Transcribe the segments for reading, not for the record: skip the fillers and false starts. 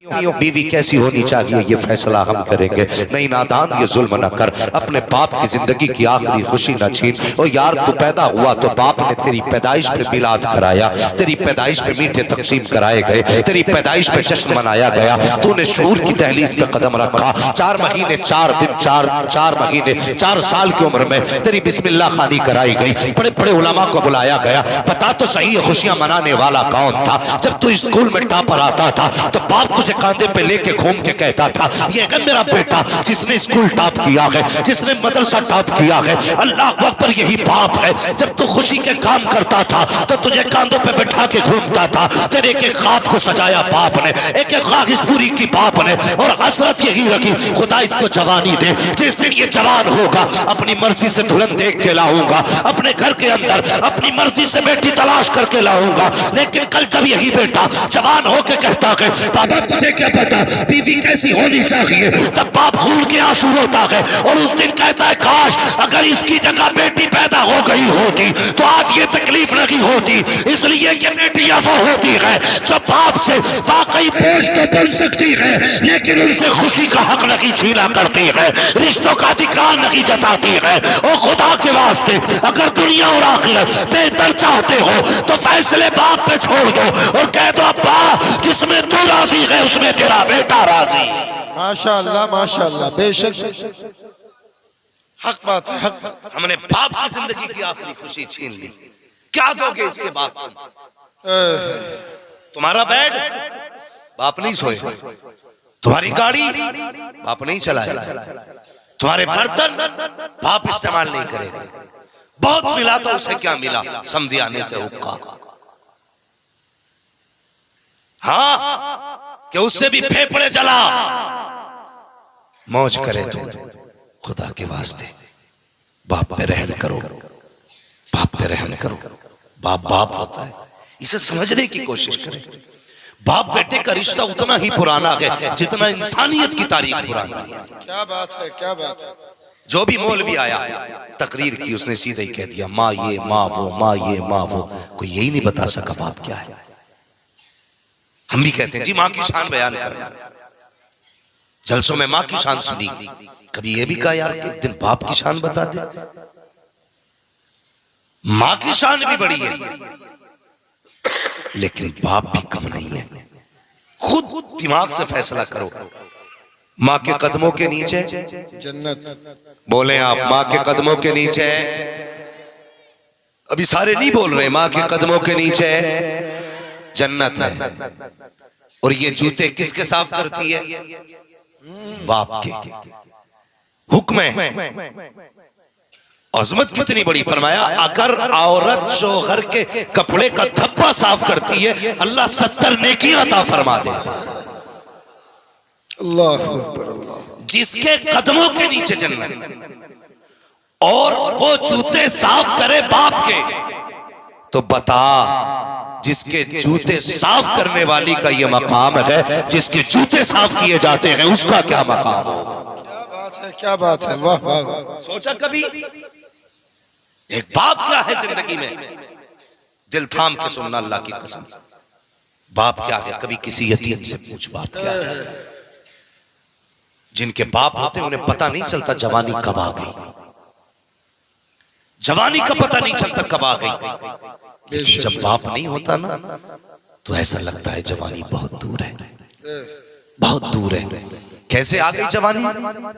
बीवी कैसी होनी चाहिए ये फैसला हम करेंगे। नहीं नादान ये जुल्म न कर, अपने बाप की जिंदगी की आखिरी खुशी न छीन। ओ यार तू पैदा हुआ तो बाप ने तेरी पैदाइश पे मिलाद कराया, तेरी पैदाइश पे मीठे तकसीम कराए गए, तेरी पैदाइश पे जश्न मनाया गया। तूने शूर की दहलीज पे कदम रखा, 4 महीने 4 दिन 4 महीने 4 साल की उम्र में तेरी बिस्मिल्लाह खानी कराई गई, बड़े बड़े उलमा को बुलाया गया। पता तो सही है खुशियां मनाने वाला कौन था? जब तू स्कूल में टॉपर आता था तो बाप तुझे कांधे पे लेके घूम के कहता था ये है मेरा बेटा जिसने स्कूल टॉप किया है, जिसने मदरसा टॉप किया है। अल्लाह अकबर, यही बाप है। जब तू खुशी के काम करता था तो तुझे कांधों पे बैठा के घूमता था। तेरे एक एक ख्वाब को सजाया बाप ने, एक एक ख्वाहिश पूरी की बाप ने, और हसरत यही रखी खुदा इसको जवानी दे। जिस दिन ये जवान होगा अपनी मर्जी से दुल्हन देख के लाऊंगा, अपने घर के अंदर अपनी मर्जी से बेटी तलाश करके लाऊंगा। लेकिन कल जब यही बेटा जवान होके कहता है बाबा तुझे क्या पता बीवी कैसी होनी चाहिए, तब बाप खून के आंसू रोता है और उस दिन कहता है काश अगर इसकी जगह बेटी पैदा हो गई होती तो आज ये तकलीफ नहीं होती। इसलिए कि बेटियां वो होती है जो बाप से वाकई बोझ तो बन सकती है लेकिन उनसे खुशी का हक नहीं छीना करती है, रिश्तों का अधिकार नहीं जताती है। और खुदा के वास्ते अगर दुनिया और आखिरत बेहतर चाहते हो तो फैसले बाप पे छोड़ दो और कह दो अब्बा जिसमें तू राजी है उसमें तेरा बेटा राजी। माशाअल्लाह माशाअल्लाह, बेशक हक बात है, हक बात। हमने बाप की जिंदगी की आखिरी खुशी छीन ली, क्या दोगे इसके बाद तुम? तुम्हारा बेड बाप नहीं सोए, तुम्हारी गाड़ी बाप नहीं चलाएगा, तुम्हारे बर्तन बाप इस्तेमाल नहीं करेगा। बहुत मिला तो उसे क्या मिला, समझी आने से हुक्का। हाँ कि उससे भी फेफड़े जला मौज करे तो खुदा के वास्ते बाप पे रहम करो, बाप पे रहम करो। बाप बाप होता है, इसे समझने की कोशिश करें। बाप बेटे का रिश्ता उतना ही पुराना है जितना इंसानियत की तारीख पुरानी है। क्या बात है, क्या बात है। जो भी मौलवी आया तकरीर की उसने सीधे ही कह दिया माँ ये माँ वो, माँ ये माँ वो। कोई यही नहीं बता सका बाप क्या है। हम भी कहते हैं जी माँ की शान बयान करना, जलसों में माँ की शान सुनी, कभी ये भी कहा यार कि एक दिन बाप की शान बता दे। माँ की शान भी बड़ी है लेकिन बाप भी कम नहीं है। खुद दिमाग से फैसला करो। माँ के कदमों के नीचे जन्नत। बोले आप, माँ के कदमों के नीचे, अभी सारे नहीं बोल रहे, माँ के कदमों के नीचे जन्नत है। और ये जूते किसके साफ करती है? बाप के। हुक्म है, अजमत कितनी बड़ी। फरमाया अगर औरत शोहर के कपड़े का धब्बा साफ करती है अल्लाह 70 नेकी अता फरमा देता। अल्लाह अकबर, अल्लाह। जिसके कदमों के नीचे जन्नत, और वो जूते साफ करे बाप के, तो बता जिसके जूते साफ करने वाली का ये मकाम है, जिसके जूते साफ किए जाते हैं उसका क्या मकाम होगा? क्या बात है, क्या बात है, वाह वाह वाह। सोचा कभी एक बाप क्या है जिंदगी में? दिल थाम के सुनना अल्लाह की कसम। बाप क्या है? कभी किसी यतीम से पूछ बाप क्या है। जिनके बाप होते हैं उन्हें पता नहीं चलता जवानी कब आ गई, जवानी का पता नहीं चलता कब आ गई। लेकिन जब बाप नहीं होता ना तो ऐसा लगता है जवानी बहुत दूर है, बहुत दूर है। कैसे आ गई जवानी?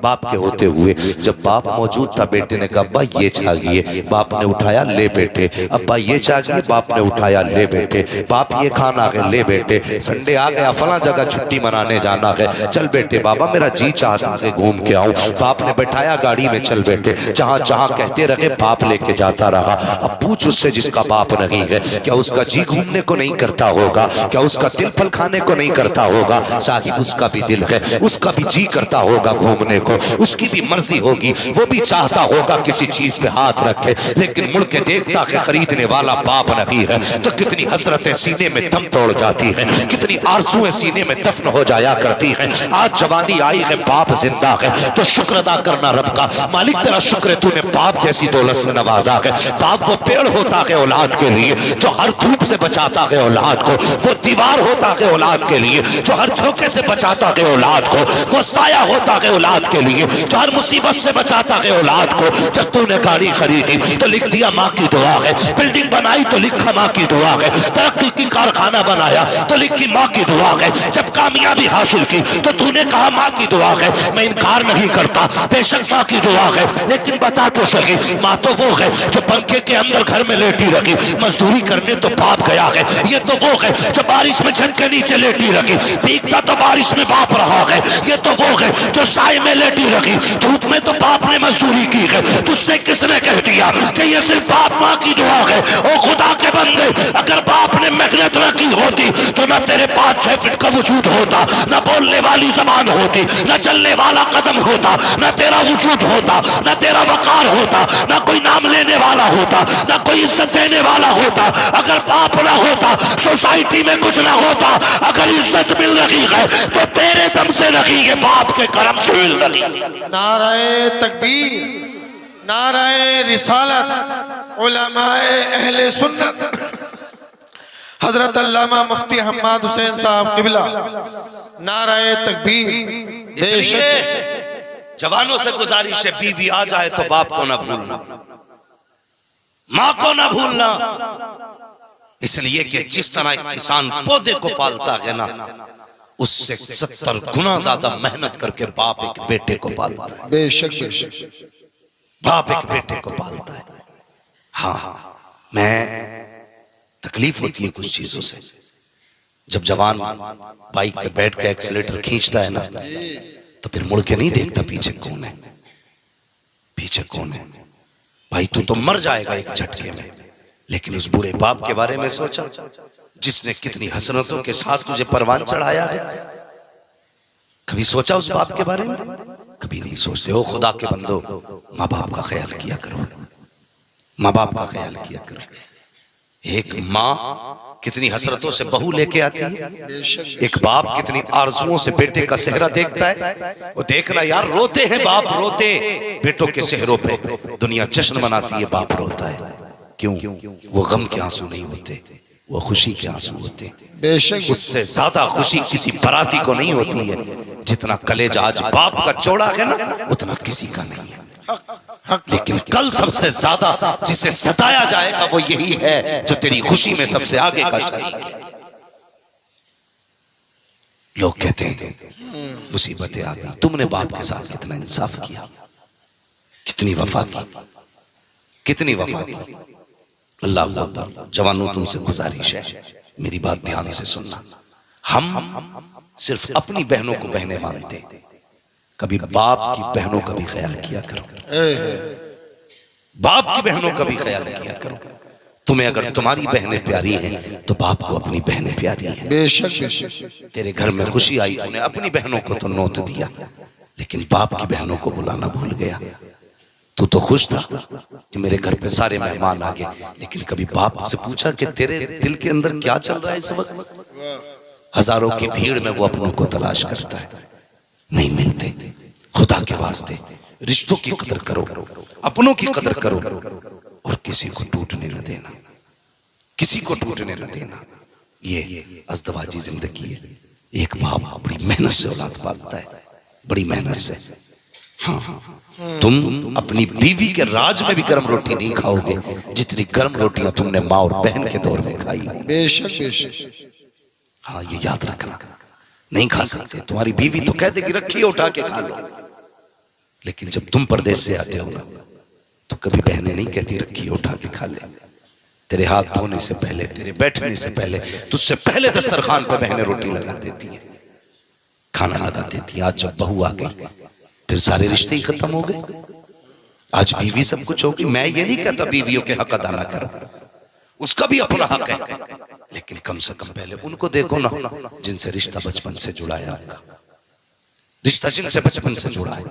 बाप के होते हुए। जब बाप मौजूद था बेटे ने कहा अब्बा ये चाहिए, बाप ने उठाया ले बेटे। अब्बा ये चाहिए, बाप ने उठाया ले बेटे। बाप ये खाना है, ले बेटे। संडे आ गया, फला जगह छुट्टी मनाने जाना है, चल बेटे। बाबा मेरा जी चाहता है घूम के आऊं। बाप ने बैठाया गाड़ी में, चल बेटे। जहां जहां कहते रहे बाप लेके जाता रहा। अब पूछ उससे जिसका बाप नहीं है, क्या उसका जी घूमने को नहीं करता होगा? क्या उसका दिल फल खाने को नहीं करता होगा? साहिब उसका भी दिल है, उसका भी कभी जी करता होगा घूमने को, उसकी भी मर्जी होगी, वो भी चाहता होगा किसी चीज पे हाथ रखे, लेकिन मुड़ के देखता कि खरीदने वाला बाप नहीं है, तो कितनी हसरतें सीने में दम तोड़ जाती है, कितनी आरज़ुएं सीने में दफन हो जाया करती है। आज जवानी आई है, बाप जिंदा है, तो शुक्र अदा करना रब का। मालिक तेरा शुक्र है तूने बाप जैसी दौलत से नवाजा है। बाप वो पेड़ होता है औलाद के लिए जो हर धूप से बचाता है औलाद को, वो दीवार होता है औलाद के लिए जो हर झोंके से बचाता है औलाद को, वो साया होता है औलाद के लिए जो हर मुसीबत से बचाता है औलाद को। जब तूने गाड़ी खरीदी तो लिख दिया माँ की दुआ है, बिल्डिंग बनाई तो लिखा माँ की दुआ है, तरक्की की कारखाना बनाया तो लिखी माँ की दुआ है, जब कामयाबी हासिल की तो तूने कहा माँ की दुआ है। मैं इनकार नहीं करता, बेशक माँ की दुआ है, लेकिन बता तो सही, माँ तो वो है जो पंखे के अंदर घर में लेटी रखी, मजदूरी करने तो बाप गया है। ये तो वो है जो बारिश में छत के नीचे लेटी रखी, भीगता तो बारिश में बाप रहा है। ये तो वो है जो साए में लेटी रखी, धूप में तो बाप ने मजदूरी की है। तुझसे किसने कह दिया कि ये सिर्फ बाप माँ की दुआ है? ओ खुदा के बंदे, अगर बाप ने मेहनत न की होती तो न तेरे 5-6 फीट का वजूद होता, न बोलने वाली जबान होती, न चलने वाला कदम होता, न तेरा वजूद होता, न तेरा वकार होता, न कोई नाम लेने वाला होता, न कोई इज्जत देने वाला होता। अगर बाप ना होता सोसाइटी में कुछ ना होता। अगर इज्जत मिल रही है तो तेरे दम से रही है, बाप के करम से मिल रही है। नाराए तकबीर, नाराए रिसालत, उलमाए अहले सुन्नत हजरत अल्लामा मुफ्ती हम्माद हुसैन साहब किबला, नाराए तकबीर। बेशक जवानों से गुजारिश है, बीवी आ जाए तो बाप को ना भूलना, माँ को ना भूलना, इसलिए कि जिस तरह एक किसान पौधे को पालता है ना, उससे 70 गुना ज्यादा मेहनत करके बाप एक बेटे को पालता है। बेशक बेशक बाप एक बेटे को पालता है। हाँ, मैं तकलीफ होती है कुछ चीजों से। जब जवान बाइक पे बैठ के एक्सीलेटर खींचता है ना, तो फिर मुड़ के नहीं देखता पीछे कौन है, पीछे कौन है। भाई तू तो मर जाएगा एक झटके में, लेकिन उस बूढ़े बाप के बारे में सोचा जिसने कितनी हसरतों के साथ तुझे परवान चढ़ाया है? कभी सोचा उस बाप के बारे में? कभी नहीं सोचते हो। खुदा के बंदो, माँ बाप का ख्याल किया करो, माँ बाप का ख्याल किया करो। एक माँ कितनी हसरतों से बहू लेके आती है, एक बाप कितनी आरजुओं से बेटे का सेहरा देखता है। वो देखना यार, रोते हैं बाप, रोते बेटों के सेहरों पे, दुनिया जश्न मनाती है, बाप रोता है। क्यों? वो गम के आंसू नहीं होते, वो खुशी के आंसू होते। बेशक उससे ज्यादा खुशी किसी बराती को नहीं होती है। जितना कलेजा आज बाप का चौड़ा है ना, उतना किसी का नहीं है। लेकिन कल सबसे ज्यादा जिसे सताया जाएगा वो यही है जो तेरी खुशी में सबसे आगे का शरीक है। लोग कहते हैं मुसीबतें आ गई, तुमने बाप के साथ कितना इंसाफ किया, कितनी वफा की, कितनी वफा की। अल्लाह अकबर। जवानों तुमसे गुजारिश है, मेरी बात ध्यान से सुनना। हम सिर्फ अपनी बहनों को बहनें मानते, कभी बाप की बहनों का भी ख्याल किया करो, बाप की बहनों का भी ख्याल किया करो। तुम्हें अगर तुम्हारी बहनें प्यारी हैं तो बाप को अपनी बहनें प्यारी हैं। बेशक बेशक। तेरे घर में खुशी आई, तूने अपनी बहनों को तो नोट दिया, लेकिन बाप की बहनों को बुलाना भूल गया। तू तो खुश था कि मेरे घर पे सारे मेहमान आ गए, लेकिन कभी बाप से पूछा कि तेरे दिल के अंदर क्या चल रहा है इस वक्त? हजारों की भीड़ में वो अपनों को तलाश करता है, नहीं मिलते। खुदा के वास्ते रिश्तों की कदर करो, अपनों की कदर करो, और किसी को टूटने न देना, किसी को टूटने न देना। ये अज़दवाजी जिंदगी है। एक बाप बड़ी मेहनत से औलाद पालता है, बड़ी मेहनत से। हाँ, तुम अपनी बीवी के राज में भी गर्म रोटी नहीं खाओगे जितनी गर्म रोटियां तुमने माँ और बहन के दौर में खाई। बेशक बेशक। हाँ, ये याद रखना, नहीं खा सकते। तुम्हारी बीवी तो कह देगी रखिए उठा के खा लो, लेकिन जब तुम परदेश से आते हो ना, तो कभी बहनें नहीं कहती रखिए उठा के खा ले। तेरे हाथ धोने से पहले, तेरे बैठने से पहले, तुझसे पहले दस्तरखान पर बहनें रोटी लगा देती है, खाना लगा देती है। आज जब बहू आ गई फिर सारे रिश्ते ही खत्म हो गए। आज बीवी सब कुछ होगी। मैं ये नहीं कहता बीवियों के हक अदा ना करो, उसका भी अपना हक है, लेकिन कम से कम पहले उनको देखो ना जिनसे रिश्ता बचपन से जुड़ा है आपका। रिश्ता जिनसे बचपन से जुड़ा है,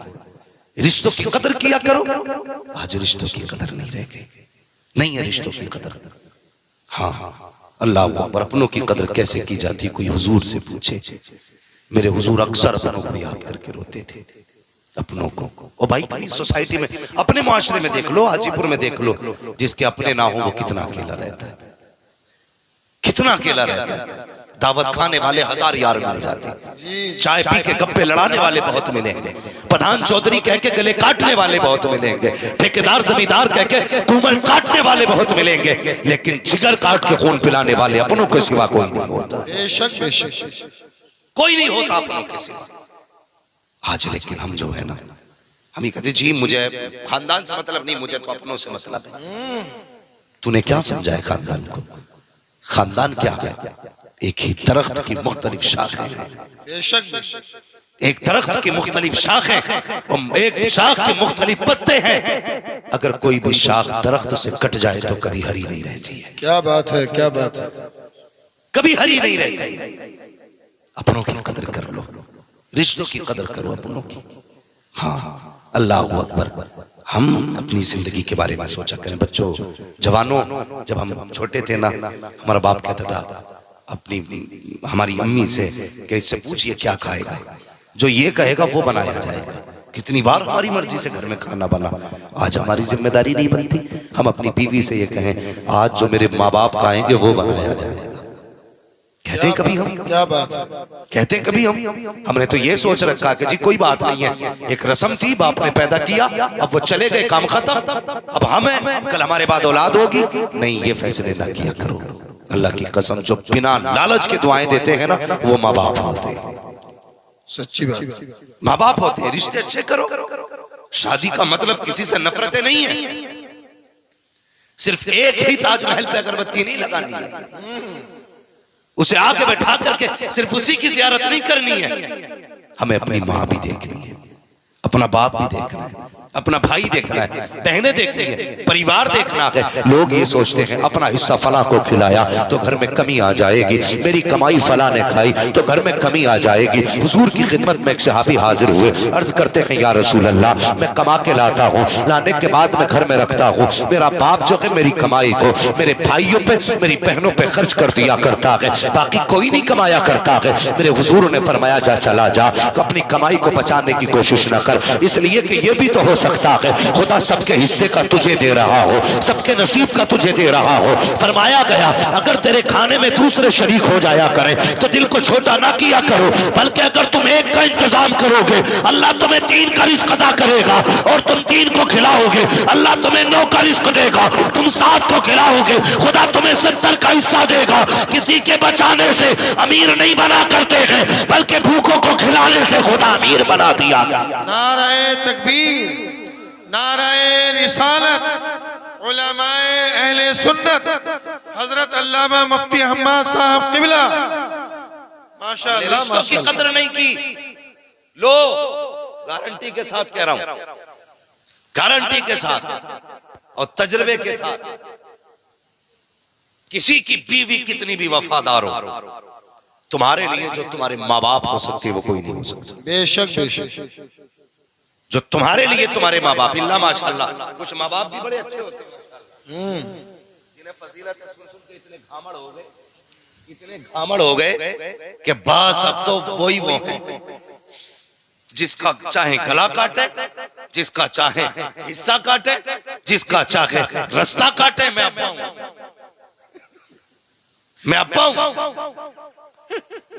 रिश्तों की कदर किया करो। आज रिश्तों की कदर नहीं रह गई, नहीं है रिश्तों की कदर। हाँ अल्लाह अकबर। अपनों की कदर कैसे की जाती, कोई हुजूर से पूछे। मेरे हुजूर अक्सर अपनों को याद करके रोते थे, अपनों को। और भाई कहीं सोसाइटी में, अपने माशरे में देख लो, हाजीपुर में देख लो, जिसके अपने ना हो वो कितना अकेला रहता है, कितना अकेला रहता है। दावत खाने वाले 1000 यार मिल जाते, चाय पी के गप्पे लड़ाने वाले बहुत मिलेंगे, प्रधान चौधरी कह के गले काटने वाले बहुत मिलेंगे, ठेकेदार जमींदार कह के कुमल काटने वाले बहुत मिलेंगे, लेकिन जिगर काट के खून पिलाने वाले अपनों के सिवा कोई नहीं होता। बेशक बेशक कोई नहीं होता अपनों के सिवा। आज लेकिन हम जो है ना, हम ही कहते जी मुझे खानदान से मतलब नहीं, मुझे तो अपनों से मतलब है। तूने क्या समझा है खानदान को? खानदान क्या है? एक ही दरख्त की मुख्तलिफ शाखें हैं। बेशक बेशक एक दरख्त की मुख्तलिफ शाखें, एक शाख के मुख्तलिफ पत्ते हैं। अगर कोई भी शाख दरख्त से कट जाए तो कभी हरी नहीं रहती है। क्या बात है, क्या बात है। कभी हरी नहीं रहती। अपनों की कदर कर लो, रिश्तों की कदर करो अपनों की। हाँ अल्लाह अकबर। हम अपनी जिंदगी के बारे में सोचा करें। बच्चों, जवानों, जब हम छोटे थे ना, हमारा बाप कहता था अपनी हमारी अम्मी से कि इससे पूछिए क्या खाएगा, जो ये कहेगा वो बनाया जाएगा। कितनी बार हमारी मर्जी से घर में खाना बना। आज हमारी जिम्मेदारी नहीं बनती, हम अपनी बीवी से ये कहें आज जो मेरे माँ बाप खाएंगे वो बनाया जाएगा। कहते हैं कभी हम, क्या बात है, कहते हैं कभी हम, हमने तो ये सोच रखा कि जी कोई बात नहीं है, एक रस्म थी, बाप ने पैदा किया, अब वो चले गए, काम खत्म। अब हमें कल हमारे बाद औलाद होगी, नहीं, ये फैसले ना किया करो। अल्लाह की कसम, जो बिना लालच के दुआएं देते हैं ना, वो माँ बाप होते हैं। सच्ची बात, माँ बाप होते हैं। रिश्ते अच्छे करो। शादी का मतलब किसी से नफरतें नहीं है, सिर्फ एक ही ताजमहल पे अगरबत्ती नहीं लगानी है, उसे आगे बैठा करके सिर्फ उसी की जियारत नहीं करनी है। हमें अपनी माँ भी देखनी है, अपना बाप भी देखना है, अपना भाई देखना है, बहनें देखनी है, परिवार देखना है। लोग ये सोचते हैं अपना हिस्सा फला को खिलाया तो घर में कमी आ जाएगी, मेरी कमाई फला ने खाई तो घर में कमी आ जाएगी। हुजूर की खिदमत में एक सहाबी हाजिर हुए, अर्ज करते हैं या रसूल अल्लाह, मैं कमा के लाता हूँ, लाने के बाद मैं घर में रखता हूँ, मेरा बाप जो है मेरी कमाई को मेरे भाइयों पे, मेरी बहनों पे खर्च कर दिया करता है, बाकी कोई नहीं कमाया करता है। मेरे हुजूर ने फरमाया जा चला जा, अपनी कमाई को बचाने की कोशिश न कर, इसलिए कि ये भी तो हो सकता है खुदा सबके हिस्से का तुझे दे रहा हो, सबके नसीब का तुझे दे रहा हो। फरमाया गया अगर तेरे खाने में दूसरे शरीक हो जाया करें तो दिल को छोटा ना किया करो, बल्कि अगर तुम एक का इंतजाम करोगे अल्लाह तुम्हें 3 का रिस्क अदा करेगा, और तुम 3 को खिलाओगे अल्लाह तुम्हें 9 का रिस्क देगा, तुम 7 को खिलाओगे खुदा तुम्हें 70 का हिस्सा देगा। किसी के बचाने से अमीर नहीं बना करते हैं, बल्कि भूखों को खिलाने से खुदा अमीर बना दिया। नाराए तकबीर, नाराए रिसालत, उलमाए अहले सुन्नत, हजरत अल्लामा मुफ्ती हम्माद साहब किबला, माशाअल्लाह रिश्तों की कदर नहीं की। लो, गारंटी के साथ कह रहा हूं, गारंटी के साथ और तजर्बे के साथ, किसी की बीवी कितनी भी वफादार हो, तुम्हारे लिए जो तुम्हारे माँ बाप हो सकते वो कोई नहीं हो सकता। बेशक बेशक, जो तुम्हारे लिए तुम्हारे माँ बाप, इल्ला माशाअल्लाह, कुछ माँ बाप भी बड़े अच्छे होते हैं जिन्हें फजीलत सुन सुन के इतने घामड़ हो गए, इतने घामड़ हो गए कि बस अब तो वही वो है, जिसका चाहे गला काटे, जिसका चाहे हिस्सा काटे, जिसका चाहे रास्ता काटे। मैं अब्बा हूं, मैं अब्बा हूं,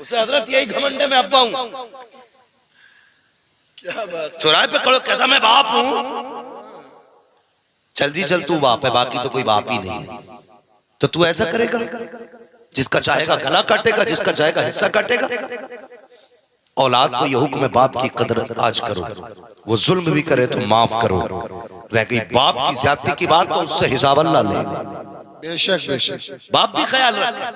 उसे हजरत यही घमंड है, मैं अब्बा हूं। क्या बात, चौराहे पे खड़ो कहता मैं बाप हूं, जल्दी चल तू बाप है, बाकी तो कोई बाप ही नहीं है। तो तू ऐसा करेगा, जिसका चाहेगा गला काटेगा, जिसका चाहेगा हिस्सा काटेगा। औलाद को यह हुक्म है बाप की कदर आज करो, वो जुल्म भी करे तो माफ करो। रह गई बाप की ज्यादती की बात तो उससे हिसाब अल्लाह लेगा। बेशक बेशक, बाप भी ख्याल रखे,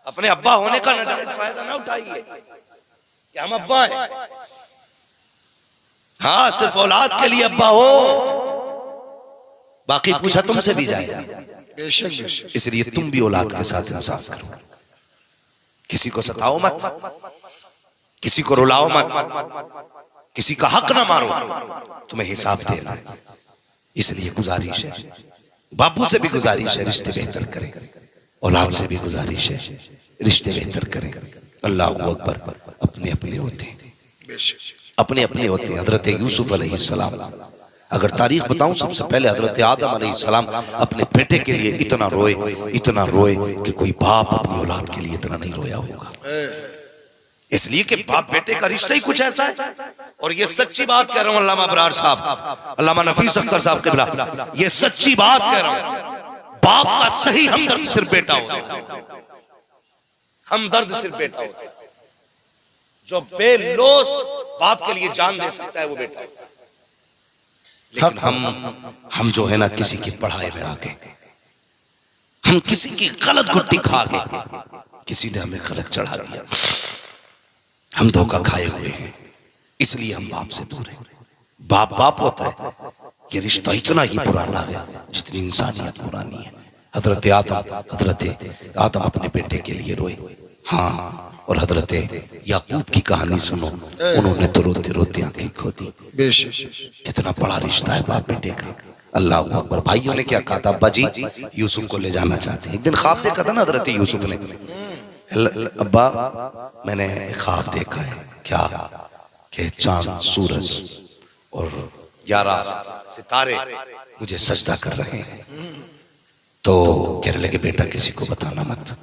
अपने अब्बा होने का नाजायज फायदा ना उठाइए कि हम अब्बा हैं। हाँ, सिर्फ औलाद के लिए अब्बा हो, बाकी पूछा तुमसे भी जाएगा। बेशक बेशक, इसलिए तुम भी औलाद के साथ इंसाफ करो, किसी को सताओ मत, किसी को रुलाओ मत, किसी का हक ना मारो, तुम्हें हिसाब देना है। इसलिए गुजारिश है, बापू से भी गुजारिश है रिश्ते बेहतर करें, औलाद से भी गुजारिश है रिश्ते बेहतर करें। अल्लाह अकबर। अपने अपने होते हैं, अपने अपने होते हैं। हजरत यूसुफ अलैहिस्सलाम, अगर तारीख बताऊं, सबसे पहले हजरत आदम अलैहिस्सलाम अपने बेटे के लिए इतना रोए कि कोई बाप अपनी औलाद के लिए इतना नहीं रोया होगा। इसलिए कि बाप बेटे का रिश्ता ही कुछ ऐसा है। और ये सच्ची बात कह रहा हूं, अल्लामा अबरार साहब, अल्लामा नफीस अख्तर साहब के बिला, ये सच्ची बात कह रहा हूं। बाप का सही हमदर्द सिर्फ बेटा होता है, हमदर्द सिर्फ बेटा होता है। जो बेलोस बाप के लिए जान दे सकता है वो बेटा होता है। लेकिन हम जो है ना, किसी की पढ़ाई में आ गए, हम किसी की गलत गुट्टी खा गए, किसी ने हमें गलत चढ़ा दिया, हम धोखा खाए हुए हैं, इसलिए हम बाप से दूर हैं। बाप बाप होता है, ये रिश्ता इतना ही पुराना है जितनी इंसानियत पुरानी है। हजरत आदम अपने बेटे के लिए रोए, हाँ, और हजरत याकूब की कहानी सुनो, उन्होंने तो रोते रोते आंखें खो दी। कितना बड़ा रिश्ता है बाप बेटे का। अल्लाह अकबर। भाइयों ने क्या कहा था, अब्बा जी यूसुफ को ले जाना चाहते हैं। एक दिन ख्वाब देखा था ना हजरत यूसुफ ने, अब्बा मैंने ख्वाब देखा है, क्या कि चांद सूरज और 11 सितारे मुझे सजदा कर रहे हैं। तो कहने लगे बेटा किसी को बताना मत।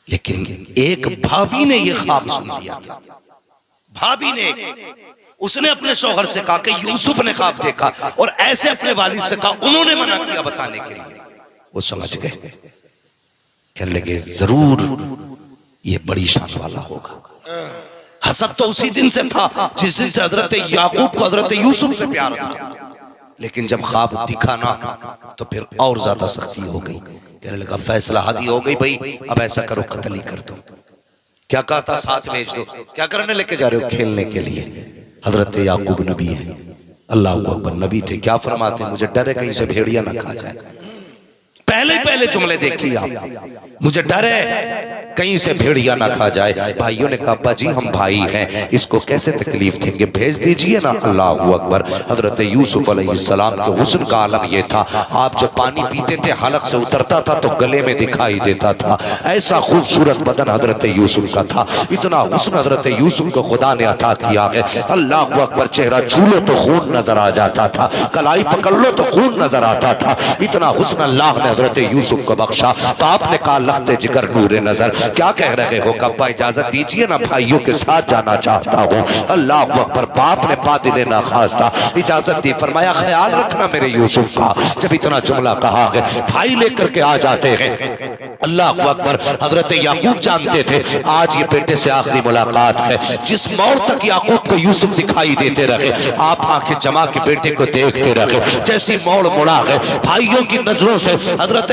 लेकिन एक भाभी ने यह ख्वाब सुन लिया था, भाभी ने, उसने अपने शौहर से कहा कि यूसुफ ने ख्वाब देखा, और ऐसे अपने वालिद से कहा, उन्होंने मना किया बताने के लिए। वो समझ गए, कहने लगे जरूर ये बड़ी शान वाला होगा। हसद तो उसी दिन से था जिस दिन से हजरत याकूब को हजरत यूसुफ से प्यार था, लेकिन जब ख्वाब दिखा ना तो फिर और ज्यादा सख्ती हो गई। कहने लगा फैसला हादी हो गई भाई, अब ऐसा करो कत्ल ही कर दो। क्या कहा था, साथ भेज दो। क्या करने लेके जा रहे हो, खेलने के लिए। हजरत याकूब नबी हैं, अल्लाह अकबर, नबी थे। क्या फरमाते, मुझे डर है कहीं से भेड़िया ना खा जाए। पहले जुमले देखिए आप, मुझे डर है कहीं से भेड़िया ना खा जाए। भाइयों ने कहा अब्बा जी हम भाई हैं, इसको कैसे तकलीफ देंगे, भेज दीजिए ना। अल्लाह अकबर। हजरत यूसुफ अलैहिस्सलाम के हुस्न का आलम यह था, आप जब पानी पीते थे हलक से उतरता था तो गले में दिखाई देता था। ऐसा खूबसूरत बदन हजरत यूसुफ का था, इतना हुस्न हजरत यूसुफ को खुदा ने अता किया है। अल्लाह अकबर। चेहरा छूलो तो खून नजर आ जाता था, कलाई पकड़ लो तो खून नजर आता था। इतना हुस्न अल्लाह ने हजरत यूसुफ को बख्शा। तो आपने कहा लखते जिगर नूरे नजर, क्या कह रहे हो, कब्बा इजाजत दीजिए ना, भाइयों के साथ जाना चाहता हूँ। अल्लाह अकबर। बाप ने बातिल ना खास्ता इजाजत दी, फरमाया ख्याल रखना मेरे यूसुफ का। जब इतना जुमला कहा है, भाई लेकर के आ जाते हैं। अल्लाह अकबर। हजरत याकूब जानते थे आज ये बेटे से आखिरी मुलाकात है। जिस मोड़ तक याकूब को यूसुफ दिखाई देते रहे, आप आंखें जमा के बेटे को देखते रहे। जैसी मोड़ मुड़ा है, भाइयों की नजरों से हजरत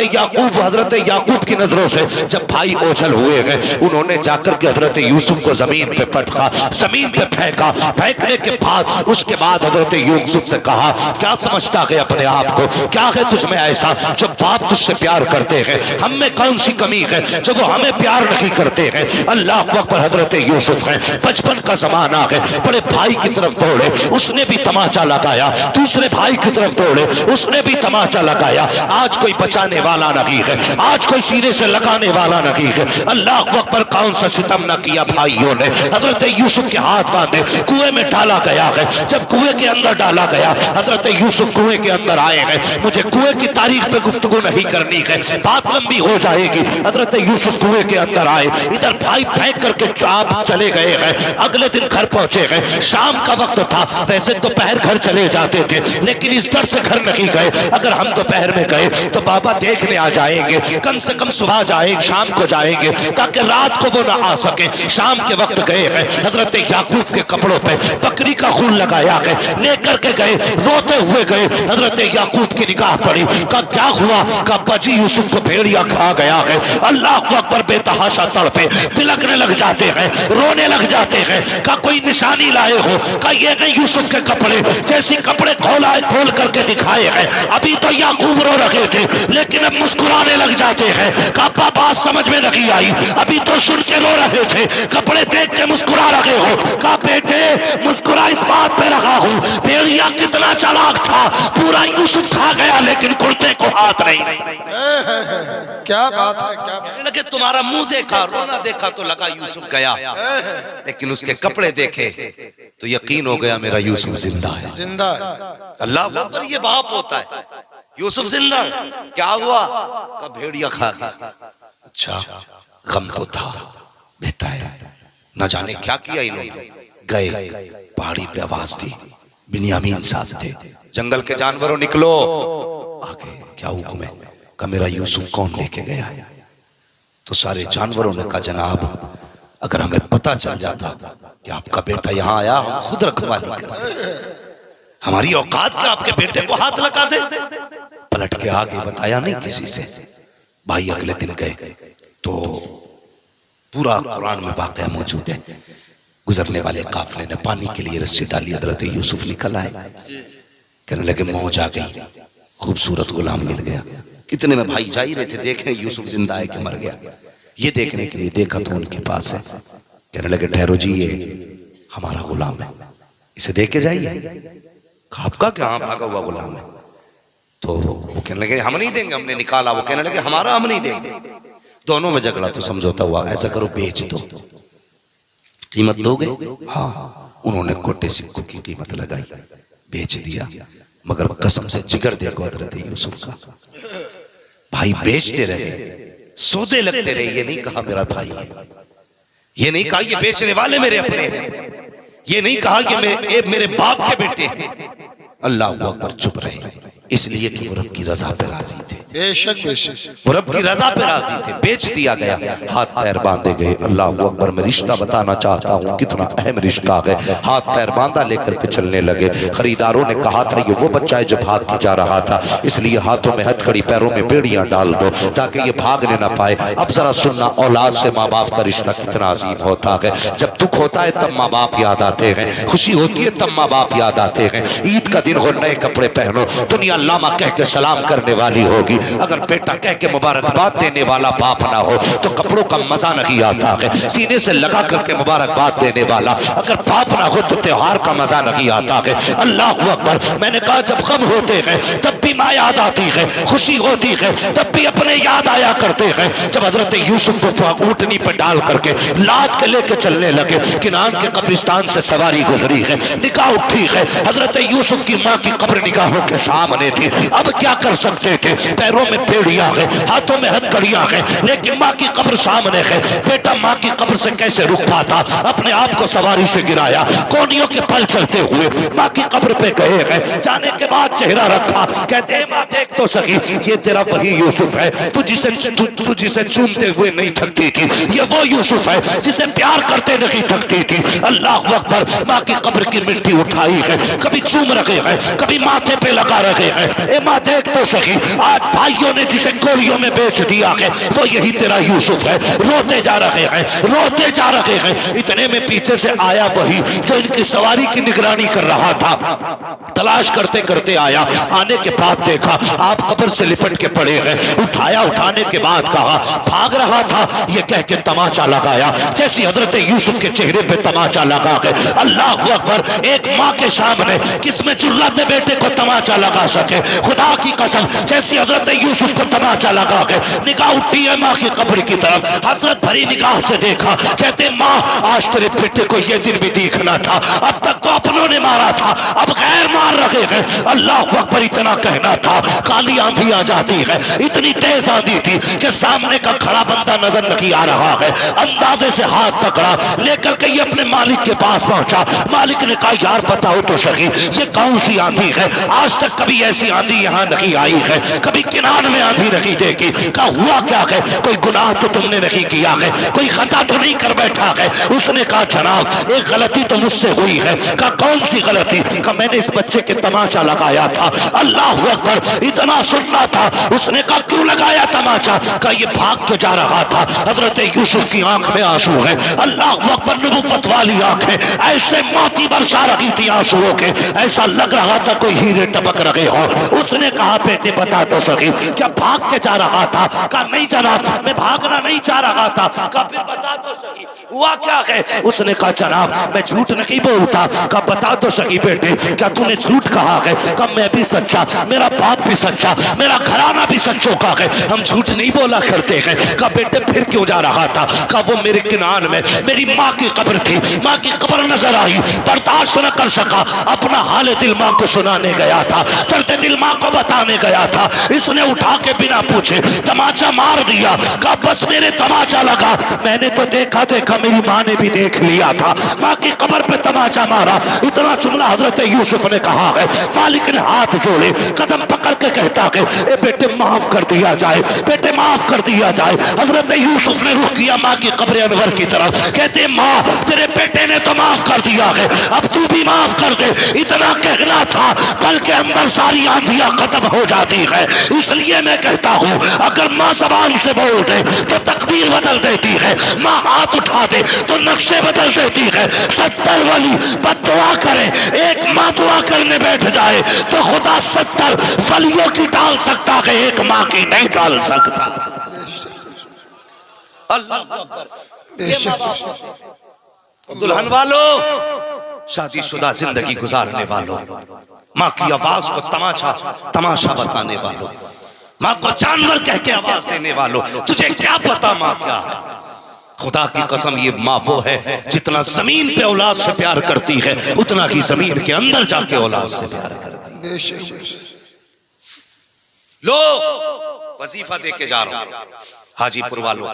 याकूब की नजरों से जब भाई ओझल हुए हैं, उन्होंने जाकर के हजरत यूसुफ को जमीन पे पटका, जमीन पे फेंका। फेंकने के बाद उसके बाद हजरत यूसुफ से कहा, क्या समझता है अपने आप को, क्या है तुझमें ऐसा जो बाप तुझसे प्यार करते हैं, हम में कौन सी कमी है जो वो हमें प्यार नहीं करते हैं। अल्लाह अकबर। हजरत यूसुफ है, बचपन का जमाना है, बड़े भाई की तरफ दौड़े, उसने भी तमाचा लगाया, दूसरे भाई की तरफ दौड़े, उसने भी तमाचा लगाया। आज कोई बचाने वाला नहीं है, आज कोई सीने से लगाने वाला नहीं है। अल्लाह अकबर। कौन सा सितम न किया भाइयों ने। हजरत यूसुफ के हाथ बांधे कुएं में डाला गया है। जब कुएं के अंदर डाला गया, हजरत यूसुफ कुएं के अंदर आए हैं। मुझे कुएं की तारीख पे गुफ्तगू नहीं करनी है, बात लंबी हो जाएगी। हजरत यूसुफ कुएं के अंदर आए, इधर भाई फेंक करके आप चले गए हैं। अगले दिन घर पहुंचे हैं, शाम का वक्त था। वैसे दोपहर घर चले जाते थे, लेकिन इस डर से घर नहीं गए, अगर हम दोपहर में गए तो बाबा देखने आ जाएंगे, कम से कम सुबह जाएंगे, शाम को जाएंगे, ताकि रात को वो ना आ सके। शाम के वक्त गए हैं, हजरत याकूब के कपड़ों पे बकरी का खून लगाया है, लेकर के गए, रोते हुए गए। हजरत याकूब की निगाह पड़ी, कहा क्या हुआ, कहा अब्बा जी यूसुफ को भेड़िया खा गया। गया है। अल्लाह अकबर, बेतहाशा तड़पे, बिलकने लग जाते हैं, रोने लग जाते हैं। का कोई निशानी लाए हो? का ये गए यूसुफ के कपड़े, जैसे कपड़े खोल करके दिखाए हैं। अभी तो याकूब रो रहे थे, लेकिन अब मुस्कुराने लग जाते हैं। का बात समझ में नहीं आई, अभी तो सुन के रो रहे थे, कपड़े देख के मुस्कुरा रहे हो। का बेटे मुस्कुरा इस बात पे रहा हूं, भेड़िया कितना चालाक था, पूरा यूसुफ खा गया लेकिन कुर्ते को हाथ नहीं। क्या बात है, क्या बात। लगे तुम्हारा मुंह देखा, रोना देखा तो लगा यूसुफ गया, लेकिन उसके कपड़े देखे तो यकीन हो गया मेरा यूसुफ जिंदा है। जिंदा है। अल्लाह अकबर, ये बाप होता है। यूसुफ जिंदा, क्या हुआ? का भेड़िया खा गया। अच्छा, गम तो था, बेटा है, न जाने क्या किया इन्होंने। गए, पहाड़ी पे आवाज दी, बिन्यामीन साथ थे, जंगल के जानवरों निकलो। आगे क्या हुक्म है? का मेरा यूसुफ कौन लेके गया है? तो सारे जानवरों ने कहा जनाब, अगर हमें पता चल जाता कि आपका बेटा यहाँ आया, हम खुद रखवाली करते। हमारी औकात क्या आपके बेटे को हाथ लगा दे? पलट के आगे बताया नहीं किसी से। भाई अगले दिन गए तो पूरा कुरान में वाकया मौजूद है। गुजरने वाले काफिले ने पानी के लिए रस्सी डाली, हजरत यूसुफ निकल आए, कहने लगे मौज आ गई, खूबसूरत गुलाम मिल गया। कितने में भाई जा ही रहे थे, देखें यूसुफ जिंदा है कि मर गया। ये देखने के लिए देखा तो उनके पास है, कहने लगे ठहरो जी, ये हमारा गुलाम है, इसे देख के जाइए। आपका क्या? भागा हुआ गुलाम है। तो वो कहने लगे हम नहीं देंगे, हमने निकाला। वो कहने लगे हमारा, हम नहीं देंगे। दोनों में झगड़ा तो समझौता हुआ, ऐसा करो बेच दो, कीमत दोगे? हाँ। उन्होंने कोटे सिक्कों की कीमत लगाई, बेच दिया, मगर कसम से जिगर देखो हजरत यूसुफ का। भाई बेचते रहे, सौदे लगते रहे, ये नहीं कहा मेरा भाई है, ये नहीं कहा ये बेचने वाले मेरे अपने हैं, ये नहीं कहा ये मेरे बाप के बेटे हैं। अल्लाह अकबर, चुप रहे, इसलिए कि वो रब की रजा पे राजी थे। बेशक बेशक, वो रब की रजा पे राजी थे। बेच दिया गया, हाथ पैर बांधे गए। अल्लाह अकबर, मैं रिश्ता बताना चाहता हूँ, कितना अहम रिश्ता है। हाथ पैर बांधा लेकर के चलने लगे। खरीदारों ने कहा था ये वो बच्चा है जो भाग के जा रहा था, इसलिए हाथों में हथकड़ी, पैरों में बेड़ियां डाल दो ताकि ये भागने ना पाए। अब जरा सुनना, औलाद से माँ बाप का रिश्ता कितना अजीम होता है। जब दुख होता है तब माँ बाप याद आते हैं, खुशी होती है तब माँ बाप याद आते हैं। ईद का दिन हो, नए कपड़े पहनो, दुनिया लामा कह के सलाम करने वाली होगी। अगर बेटा कह के मुबारकबाद देने वाला बाप ना हो तो कपड़ों का मजा नहीं आता है। सीने से लगा करके मुबारकबाद देने वाला अगर बाप ना हो तो त्योहार का मजा नहीं आता है। अल्लाह अकबर, मैंने कहा जब गम होते हैं तब भी माँ याद आती है, खुशी होती है तब भी अपने याद आया करते हैं। जब हजरत यूसुफ को ऊँटनी पर डाल करके लाद के लेके चलने लगे, किनान के कब्रिस्तान से सवारी गुजरी है, निगाह उठी है, हजरत यूसुफ की माँ की कब्र निगाहों के सामने थी। अब क्या कर सकते थे? पैरों में बेड़ियां है, हाथों में हथकड़ियां है, लेकिन माँ की कब्र सामने है। बेटा माँ की कब्र से कैसे रुक पाता? अपने आप को सवारी से गिराया, कोनियों के पल चलते हुए माँ की कब्र पे गए हैं। जाने के बाद चेहरा रखा, कहते हैं माँ देख तो सही, ये तेरा वही यूसुफ है, तू जिसे चूमते हुए नहीं थकती थी, ये वो यूसुफ है जिसे प्यार करते नहीं थकती थी। अल्लाह अकबर, माँ की कब्र की मिट्टी उठाई है, कभी चूम रखे हैं, कभी माथे पे लगा रखे हैं। ए माँ देख तो सही, आज भाइयों ने जिसे गोलियों में बेच दिया है वो यही तेरा यूसुफ है। रोते जा रहे हैं, रोते जा रहे हैं। इतने में पीछे से आया वही जो इनकी सवारी की निगरानी कर रहा था। तलाश करते करते आया, आने के बाद देखा आप कब्र से लिपट के पड़े हैं। उठाया, उठाने के बाद कहा भाग रहा था, ये कह के तमाचा लगाया, जैसी हजरत यूसुफ के चेहरे पे तमाचा लगा है। अल्लाह अकबर, एक माँ के सामने किसमें जुर्रत है बेटे को तमाचा लगा सके? खुदा की कसम, जैसी हजरत यूसुफ को तमाचा लगा के निगाह उठी है माँ की कब्र की तरफ, हसरत भरी निगाह से देखा, कहते माँ आज तेरे बेटे को ये दिन भी देखना था, अब तक तो अपनों ने मारा था, अब गैर मार रहे हैं। अल्लाह अकबर, इतना कहना था, काली आंधी आ जाती है, इतनी तेज आंधी थी कि सामने का खड़ा बंदा नजर नहीं आ रहा है। अंदाजे से हाथ पकड़ा, लेकर के ये अपने मालिक के पास पहुंचा। मालिक ने कहा यार बताओ तो सही, ये कौन सी आंधी है? आज तक कभी ऐसी आंधी यहाँ नहीं आई है, कभी किनान में आंधी नहीं देखी। कहा हुआ क्या है, कोई गुनाह तो तुमने नहीं किया है, कोई खता तो नहीं कर बैठा है। उसने कहा जनाब एक गलती तो मुझसे हुई है। कहा कौन सी गलती? कहा मैंने इस बच्चे के तमाचा लगाया था। अल्लाह अकबर, इतना सुनना था। उसने कहा क्यों लगाया तमाचा? कहा ये भाग के जा रहा था, हजरत यूसुफ की आंख में आंसू है। अल्लाह अकबर, नबुव्वत वाली आंखें ऐसे मोती बरसा रही थी आंसुओं के, ऐसा लग रहा था कोई हीरे टपक रहे हो। उसने कहा बेटे बता तो सही, क्या भाग के जा रहा था? कहा नहीं जनाब, मैं भागना नहीं चाह रहा था। कहा फिर बता तो सही हुआ क्या है? उसने कहा जनाब मैं झूठ नहीं बोलता। कहा बता तो सही बेटे, क्या तूने झूठ कहा है? कहा मैं भी सच्चा, मेरा बाप भी सच्चा, मेरा घराना भी सच्चों का है, हम झूठ नहीं बोला करते हैं। कहा बेटे फिर क्यों जा रहा था? कहा वो मेरे किनान में मेरी माँ की कब्र थी, माँ की कब्र नजर आई, बर्दाश्त न कर सका, अपना हाल दिल माँ को सुनाने गया था, दर्द दिल माँ को बताने गया था। इसने उठा के बिना पूछे तमाचा मार दिया। कहा बस मेरे तमाचा लगा, मैंने तो देखा देखा मेरी माँ ने भी देख लिया था, माँ की कब्र पे तमाचा मारा। इतना जुमला हजरत यूसुफ ने कहा है। मालिक ने हाथ जोड़े, कदम पकड़ के कहता है ए बेटे माफ कर दिया जाए, बेटे माफ कर दिया जाए। हजरत यूसुफ ने रुख किया माँ की कब्र अनवर की तरफ, कहते माँ तेरे बेटे ने तो माफ कर दिया है, अब तू भी माफ कर दे। इतना कहना था, कल के अंदर सारी आंधियां खत्म हो जाती है। इसलिए मैं कहता हूँ अगर माँ जबान से बोल दे तो तकदीर बदल देती है, माँ हाथ उठा दे तो नक्शे बदल देती है। 70 वली बद्दुआ करे, एक माँ दुआ करने बैठ जाए तो खुदा 70 वलियों की डाल सकता है, एक माँ की नहीं डाल सकता। दुल्हन वालों, शादीशुदा जिंदगी गुजारने वालों, माँ की आवाज को तमाशा बताने वालों, माँ को जानवर कह के आवाज देने वालों, तुझे क्या पता माँ क्या है? खुदा की कसम ये माँ वो है जितना जमीन पे औलाद से प्यार करती है उतना ही जमीन के अंदर जाके औलाद से प्यार करती है। लो वजीफा दे के जा रहा हूं हाजीपुर वालों,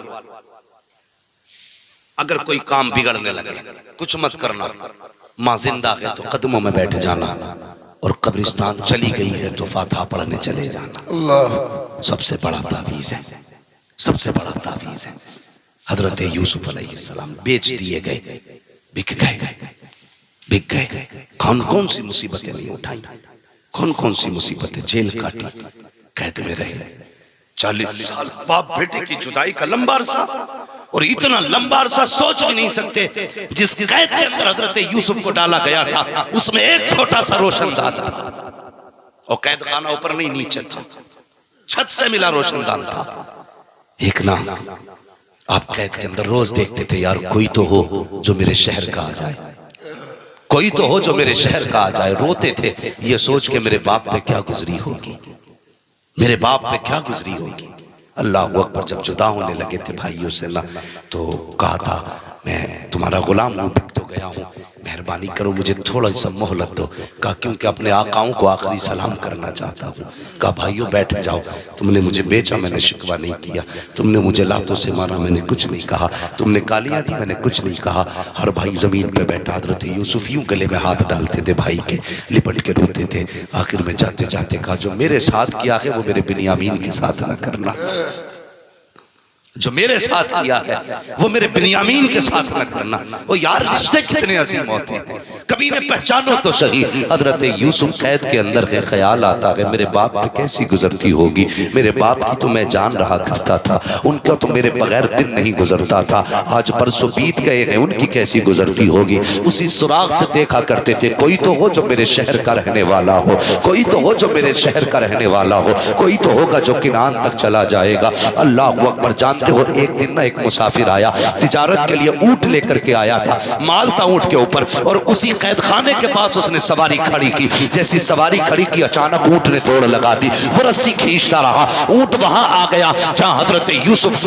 अगर कोई काम बिगड़ने लगे कुछ मत करना, माँ जिंदा है तो कदमों में बैठ जाना, और कब्रिस्तान चली गई है तो फातिहा पढ़ने चले जाना। अल्लाह सबसे बड़ा तावीज है, सबसे बड़ा तावीज है। हजरत यूसुफ अलैहिस्सलाम बेच दिए गए, बिक गए। कौन कौन सी मुसीबतें नहीं उठाई, कौन कौन सी मुसीबतें, जेल काटी, कैद में रहे 40 साल, बाप बेटे की जुदाई का लंबा अरसा, और इतना लंबा अरसा सोच भी नहीं सकते। जिस कैद के अंदर हजरत यूसुफ को डाला गया था उसमें एक छोटा सा रोशनदान था, और कैद खाना ऊपर नहीं नीचे था, छत से मिला रोशनदान था। एक ना आप कैद के अंदर रोज देखते थे यार कोई तो हो जो मेरे शहर का आ जाए, कोई तो हो जो मेरे शहर का आ जाए। रोते थे ये सोच के मेरे बाप पे क्या गुजरी होगी, मेरे बाप पे क्या गुजरी होगी। अल्लाह अकबर, जब जुदा होने लगे थे भाइयों से ना, तो कहा था मैं तुम्हारा गुलाम हूँ, बिक तो गया हूँ, मेहरबानी करो मुझे थोड़ा सा मोहलत दो। कहा क्योंकि अपने आकाओं को आखिरी सलाम करना चाहता हूँ। कहा भाइयों बैठ जाओ, तुमने मुझे बेचा मैंने शिकवा नहीं किया, तुमने मुझे लातों से मारा मैंने कुछ नहीं कहा, तुमने गालियाँ दी मैंने कुछ नहीं कहा। हर भाई जमीन पे बैठा, हजरत यूसुफ यूं गले में हाथ डालते थे भाई के, लिपट के रोते थे। आखिर में जाते जाते कहा जो मेरे साथ किया है वो मेरे बिन्यामीन के साथ ना करना, जो मेरे साथ किया है वो मेरे बिन्यामीन के साथ न करना। वो यार रिश्ते कितने अजीम होते हैं, कभी ने पहचानो तो सही। हजरत यूसुफ कैद के अंदर है, ख्याल आता है मेरे बाप पे कैसी गुजरती होगी, मेरे बाप की तो मैं जान रहा करता था, उनका तो मेरे बगैर दिन नहीं गुजरता था, आज परसों बीत गए हैं उनकी कैसी गुजरती होगी। उसी सुराग से देखा करते थे कोई तो हो जो मेरे शहर का रहने वाला हो, कोई तो हो जो मेरे शहर का रहने वाला हो, कोई तो होगा जो किनान तक चला जाएगा। अल्लाह अकबर, जानते हो एक दिन ना एक मुसाफिर आया, तिजारत के लिए ऊंट लेकर के आया था, माल था ऊंट के ऊपर, और उसी कैद खाने के पास उसने सवारी खड़ी की। जैसी सवारी खड़ी की अचानक ऊंट ने दौड़ लगा दी, वो रस्सी खींचता रहा, ऊंट वहां आ गया जहां हजरत यूसुफ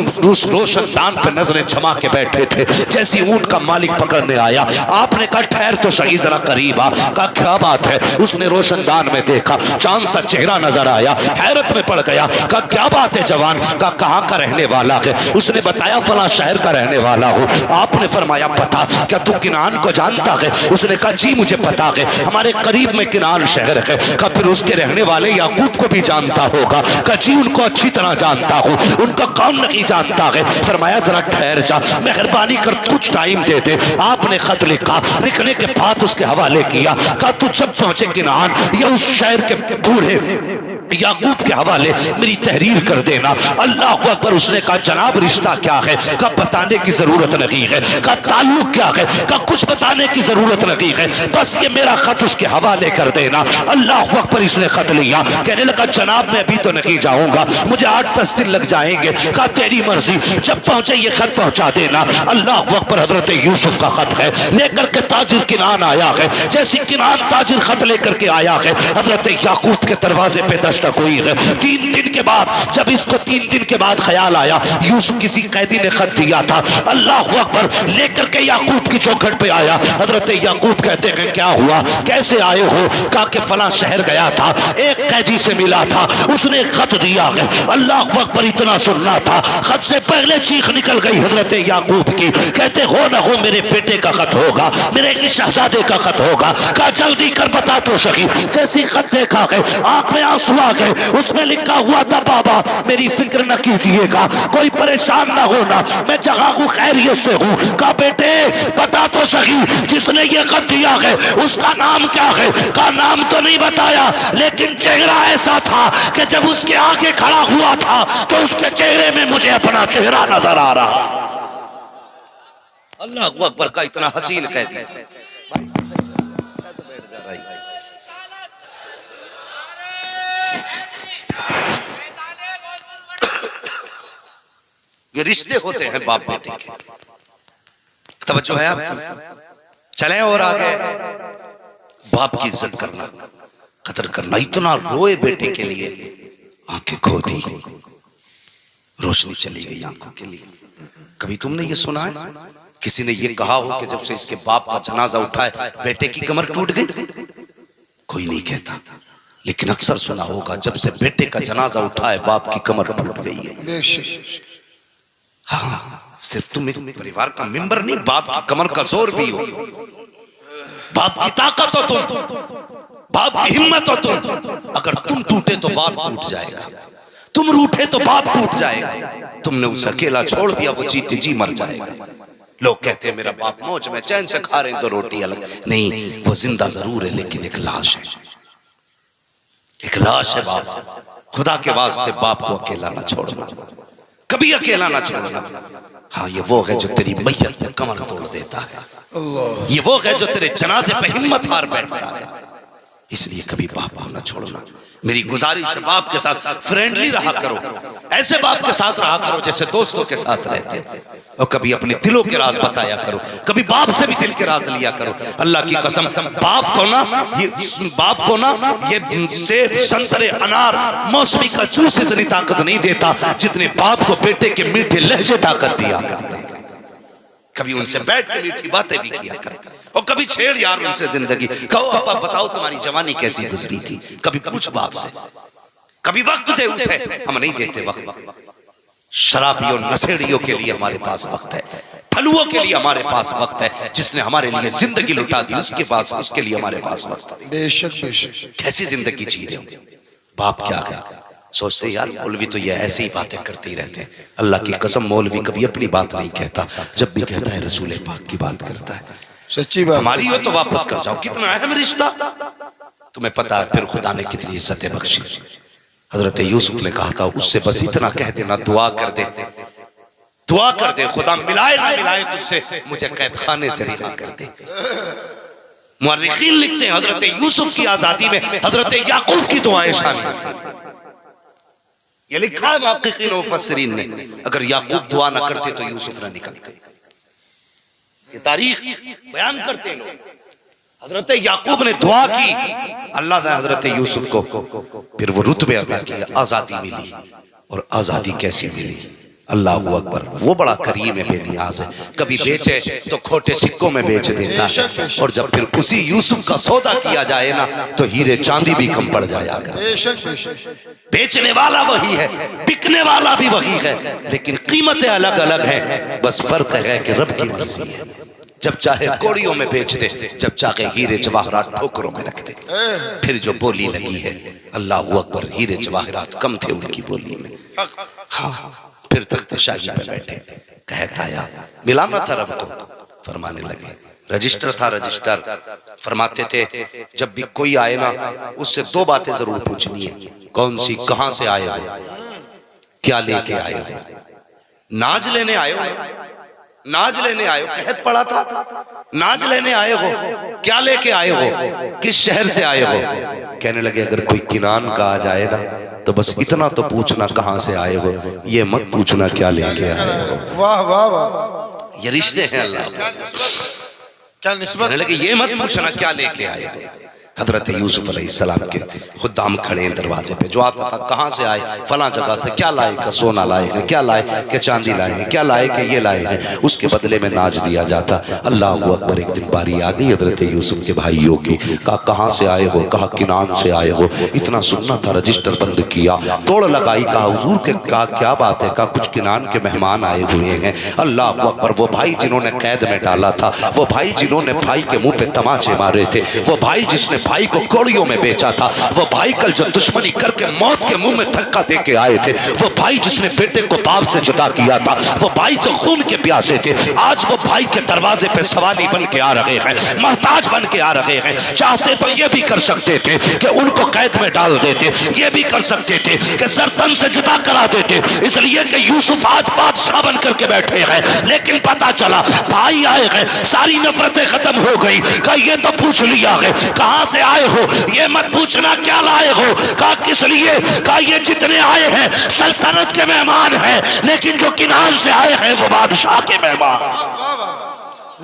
रोशनदान पे नजरें जमा के बैठे थे। जैसी ऊंट का मालिक पकड़ने आया, आपने कहा ठहर तो सही जरा करीब आ। कहा क्या बात है? उसने रोशनदान में देखा, चांद सा चेहरा नजर आया, हैरत में पड़ गया। कहा क्या बात है जवान? कहा कहां का रहने वाला गए। उसने बताया फला शहर का रहने वाला हूँ। आपने फरमाया पता, क्या तू किनान को जानता है? उसने कहा जी मुझे पता है, हमारे करीब में किनान शहर है। कहा फिर उसके रहने वाले याकूब को भी जानता होगा? कहा जी उनको अच्छी तरह जानता हूँ। उनको कौन नहीं जानता है? फरमाया जरा ठहर जा, मेहरबानी कर कुछ टाइम दे दे। आपने खत लिखा, लिखने के बाद उसके हवाले किया। कहा तू जब पहुंचे किनान या उस शहर के बूढ़े याकूब के हवाले मेरी तहरीर कर देना। अल्लाह अकबर। उसने कहा जनाब रिश्ता क्या है? कहा बताने की जरूरत नहीं है। कहा ताल्लुक क्या है? कहा कुछ बताने की जरूरत नहीं है, बस ये मेरा खत उसके हवाले कर देना। अल्लाह अकबर। इसने खत लिया, कहने लगा जनाब मैं अभी तो नहीं जाऊंगा, मुझे 8-10 दिन लग जाएंगे। कहा तेरी मर्जी, जब पहुंचे ये खत पहुंचा देना। अल्लाह अकबर। हजरत यूसुफ का खत है, लेकर के ताजिर किनान आया है। जैसे किनान ताजिर खत लेकर के आया है, हजरत याकूब के दरवाजे पे दस्तक हुई है। 3 दिन के बाद, जब इसको 3 दिन के बाद ख्याल आया यूसुफ किसी कैदी ने खत दिया था, अल्लाह अकबर, लेकर के याकूब की चौखट पे आया। हजरत याकूब कहते हैं क्या हुआ, कैसे आए हो? कहा कि फला शहर गया था, एक कैदी से मिला था, उसने खत दिया है। अल्लाह अकबर। इतना सुनना था, खत से पहले चीख निकल गई हजरत याकूब की। कहते हो ना हो मेरे बेटे का खत होगा, मेरे शहजादे का खत होगा। कहा जल्दी कर बता तो सही। जैसी खत देखा है आंख में आंसू आ गए। उसमें लिखा हुआ था बाबा मेरी फिक्र न कीजिएगा, कोई परेशान ना होना, मैं जगह हूँ खैरियत से हूँ। कहा बेटे बता तो सही, जिसने ये खत दिया है उसका नाम क्या है? का नाम तो नहीं बताया, लेकिन चेहरा ऐसा था कि जब उसके आगे खड़ा हुआ था तो उसके चेहरे में मुझे अपना चेहरा नजर आ रहा। अल्लाह अकबर। का इतना हसीन कह दिया। ये रिश्ते होते हैं बाप बेटे के। तवज्जो है आप? चलें और आगे। बाप की इज्जत करना, कदर करना। इतना रोए बेटे के लिए, आंखें खो दी, रोशनी चली गई आंखों के लिए। कभी तुमने ये सुना है किसी ने ये कहा हो कि जब से इसके बाप का जनाजा उठा है बेटे की कमर टूट गई? कोई नहीं कहता, लेकिन अक्सर सुना होगा जब से बेटे का जनाजा उठा है बाप की कमर टूट गई है। हाँ, सिर्फ तुम एक परिवार का मेंबर नहीं, बाप की कमर का जोर भी हो, बाप की ताकत हो तुम, बाप की हिम्मत हो तुम। अगर तुम टूटे तो बाप टूट जाएगा, तुम रूठे तो बाप टूट जाएगा। तुमने उसे अकेला छोड़ दिया, वो जीते जी मर जाएगा। लोग कहते हैं मेरा बाप मौज में चैन से खा रहे हैं तो रोटी अलग। नहीं, वो जिंदा जरूर है लेकिन एक लाश है, एक लाश है बाप। खुदा के वास्ते बाप को अकेला ना छोड़ना, कभी अकेला ना छोड़ना। हाँ, ये वो है जो तेरी मैयत पे कमर तोड़ देता है, ये वो है जो तेरे जनाजे पे हिम्मत हार बैठता है। इसलिए कभी बाप को ना छोड़ना। मेरी गुजारिश है बाप के साथ फ्रेंडली रहा करो, ऐसे बाप के साथ रहा करो जैसे दोस्तों के साथ रहते, और कभी अपने दिलों के राज बताया करो, कभी बाप से भी दिल के राज लिया करो। अल्लाह की कसम, बाप को ना ये सेब, संतरे, अनार, मौसमी का जूस इतनी ताकत नहीं देता जितने बाप को बेटे के मीठे लहजे ताकत दिया करते हैं। कभी उनसे बैठ के मीठी बातें भी किया कर, और कभी छेड़ यार उनसे जिंदगी। कहो अब्बा बताओ तुम्हारी जवानी कैसी गुजरी थी, कभी पूछ बाप से, कभी वक्त दे उसे। हम नहीं देते वक्त। शराबियों नशेड़ियों के लिए हमारे पास वक्त है, फलुओं के लिए हमारे पास वक्त है, जिसने हमारे लिए जिंदगी लुटा दी उसके पास, उसके लिए हमारे पास वक्त है। बेशक बेशक। कैसी जिंदगी जी रहे हो? बाप क्या है सोचते यार मौलवी तो ये ऐसी ही बातें करते ही रहते हैं। अल्लाह की कसम मौलवी कभी अपनी बात नहीं कहता, जब भी कहता है रसूल पाक की बात करता है। सच्ची बात। हमारी हो तो वापस कर जाओ, कितना अहम रिश्ता। तुम्हें पता है फिर खुदा ने कितनी इज्जतें बख्शी। हजरत यूसुफ ने कहा था उससे बस इतना कह देना, दुआ कर दे, दुआ कर दे, खुदा मिलाए ना मिलाए तुझसे, मुझे कैद खाने से रिहा कर दे। मुअर्रिखीन लिखते हैं हजरत यूसुफ की आजादी में हजरत याकूब की दुआएं शामिल थी। ये लिखा है मुहक्किकीन और मुफस्सिरीन ने, अगर याकूब दुआ न करते तो यूसुफ न निकलते। ये तारीख बयान करते हैं लोग। हजरत याकूब ने दुआ की, अल्लाह ने हजरत यूसुफ को फिर वो रुतबे अता किए, आजादी मिली। और आजादी कैसी मिली? अल्लाह अकबर, वो बड़ा करीम है, बेनियाज है। कभी बेचे तो खोटे सिक्कों में बेच देता है, और जब फिर उसी यूसुफ का सौदा किया जाए ना तो हीरे चांदी भी कम पड़ जाया। बेचने वाला वही है, बिकने वाला भी वही है, लेकिन कीमतें अलग अलग हैं। बस फर्क है कि रब की मर्जी है, जब चाहे कोड़ियों में बेच दे, जब चाहे हीरे जवाहरात ठोकरों में रख दे। फिर जो बोली लगी है, अल्लाह अकबर, हीरे जवाहरात कम थे उनकी बोली में। हाँ, फिर तख्त शाही पे बैठे, कहता आया, मिलाना था रब को, फरमाने लगे। रजिस्टर था, रजिस्टर फरमाते थे जब भी कोई आए ना उससे दो बातें जरूर पूछनी है। कौन सी? कहां से आए हो, क्या लेके आए हो। नाज लेने आए हो, नाज लेने आए हो, कहत पड़ा था, नाज लेने आए हो, क्या लेके आए हो, किस शहर से आए हो। कहने लगे अगर कोई किनान का आ जाए ना तो बस इतना तो पूछना कहां से आए हो, ये मत पूछना क्या लेके आए हो। वाह वाह वाह, ये रिश्ते हैं अल्लाह। क्या निस्बत। कहने लगे ये मत पूछना क्या लेके आए हो। हजरत यूसुफ अलैहिस्सलाम के खुद्दाम खड़े हैं दरवाजे पे, जो आता था कहाँ से आए, फला जगह से, क्या लाए का सोना लाए हैं, क्या लाए कि चांदी लाए हैं, क्या लाए कि ये लाए हैं। उसके बदले में नाज दिया जाता। अल्लाह अकबर, एक दिन बारी आ गई हजरत यूसुफ के भाइयों की। कहा कहाँ से आए हो, कहा किनान से आए हो। इतना सुनना था, रजिस्टर बंद किया, तोड़ लगाई, कहा हुजूर के, कहा क्या बात है, कहा कुछ किनान के मेहमान आए हुए हैं। अल्लाह अकबर, वो भाई जिन्होंने कैद में डाला था, वो भाई जिन्होंने भाई के मुंह पे तमाचे मारे थे, वो भाई जिसने भाई को कोड़ियों में बेचा था, वो भाई कल जो दुश्मनी करके मौत के मुंह में धक्का दे के आए थे, वो भाई जिसने बेटे को बाप से जुदा किया था, वो भाई जो खून के प्यासे थे, आज वो भाई के दरवाजे पे सवाली बन के आ रहे हैं, मोहताज बन के आ रहे हैं। चाहते तो ये भी कर सकते थे कि उनको कैद में डाल देते, ये भी कर सकते थे कि सरतन से जुदा करा देते, इसलिए कि यूसुफ आज बादशाह बन करके बैठे हैं। लेकिन पता चला भाई आए हैं, सारी नफरतें खत्म हो गई। कहा ये तो पूछ लिया है कहां से आए हो, ये मत पूछना क्या लाए हो। कहा किस लिए, कहा ये जितने आए हैं सल्तनत के मेहमान हैं, लेकिन जो किनान से आए हैं वो बादशाह के मेहमान।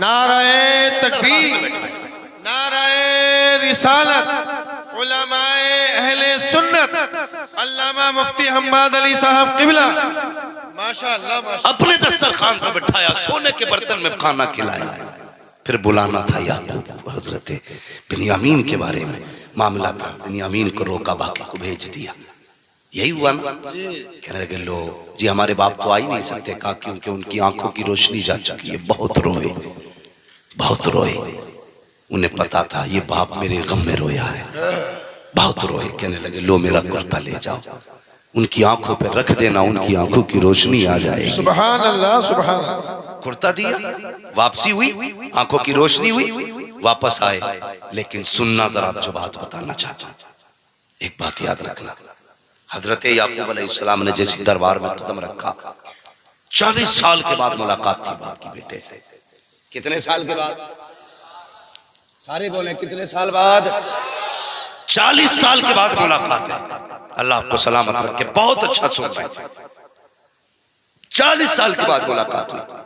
नाराए तकबीर, नाराए रिसालत, उलमाए अहले सुन्नत, अल्लामा मुफ्ती हम्माद अली साहब किबला, माशाअल्लाह माशाअल्लाह। अपने दस्तरखान पर बिठाया, सोने के बर्तन में खाना खिलाया। फिर बुलाना था याकूब, हजरत बिन्यामीन के बारे में मामला था। बिन्यामीन को रोका, बाकी को भेज दिया। यही हुआ ना। कहने लगे लो जी हमारे बाप तो आ ही नहीं सकते, कहा क्योंकि उनकी आंखों की रोशनी जा चुकी है। बहुत रोए, बहुत रोए। उन्हें पता था ये बाप मेरे गम में रोया है, बहुत रोए। कहने लगे लो मेरा कुर्ता ले जाओ, उनकी आंखों पे रख देना, उनकी आंखों की रोशनी आ जाएगी। सुभान अल्लाह, सुभान अल्लाह। कुर्ता दिया, वापसी हुई, आंखों की रोशनी हुई, वापस आए। लेकिन सुनना जरा, जो बात बताना चाहता हूं, एक बात याद रखना। हजरत याकूब अलैहिस्सलाम ने जैसे दरबार में कदम रखा, 40 साल के बाद मुलाकात थी बाप की बेटे से। कितने साल के बाद? सारे बोले कितने साल बाद? 40 साल के बाद मुलाकात है। अल्लाह आपको सलामत रखे, बहुत अच्छा सुन रहे। 40 साल के बाद मुलाकात हुई।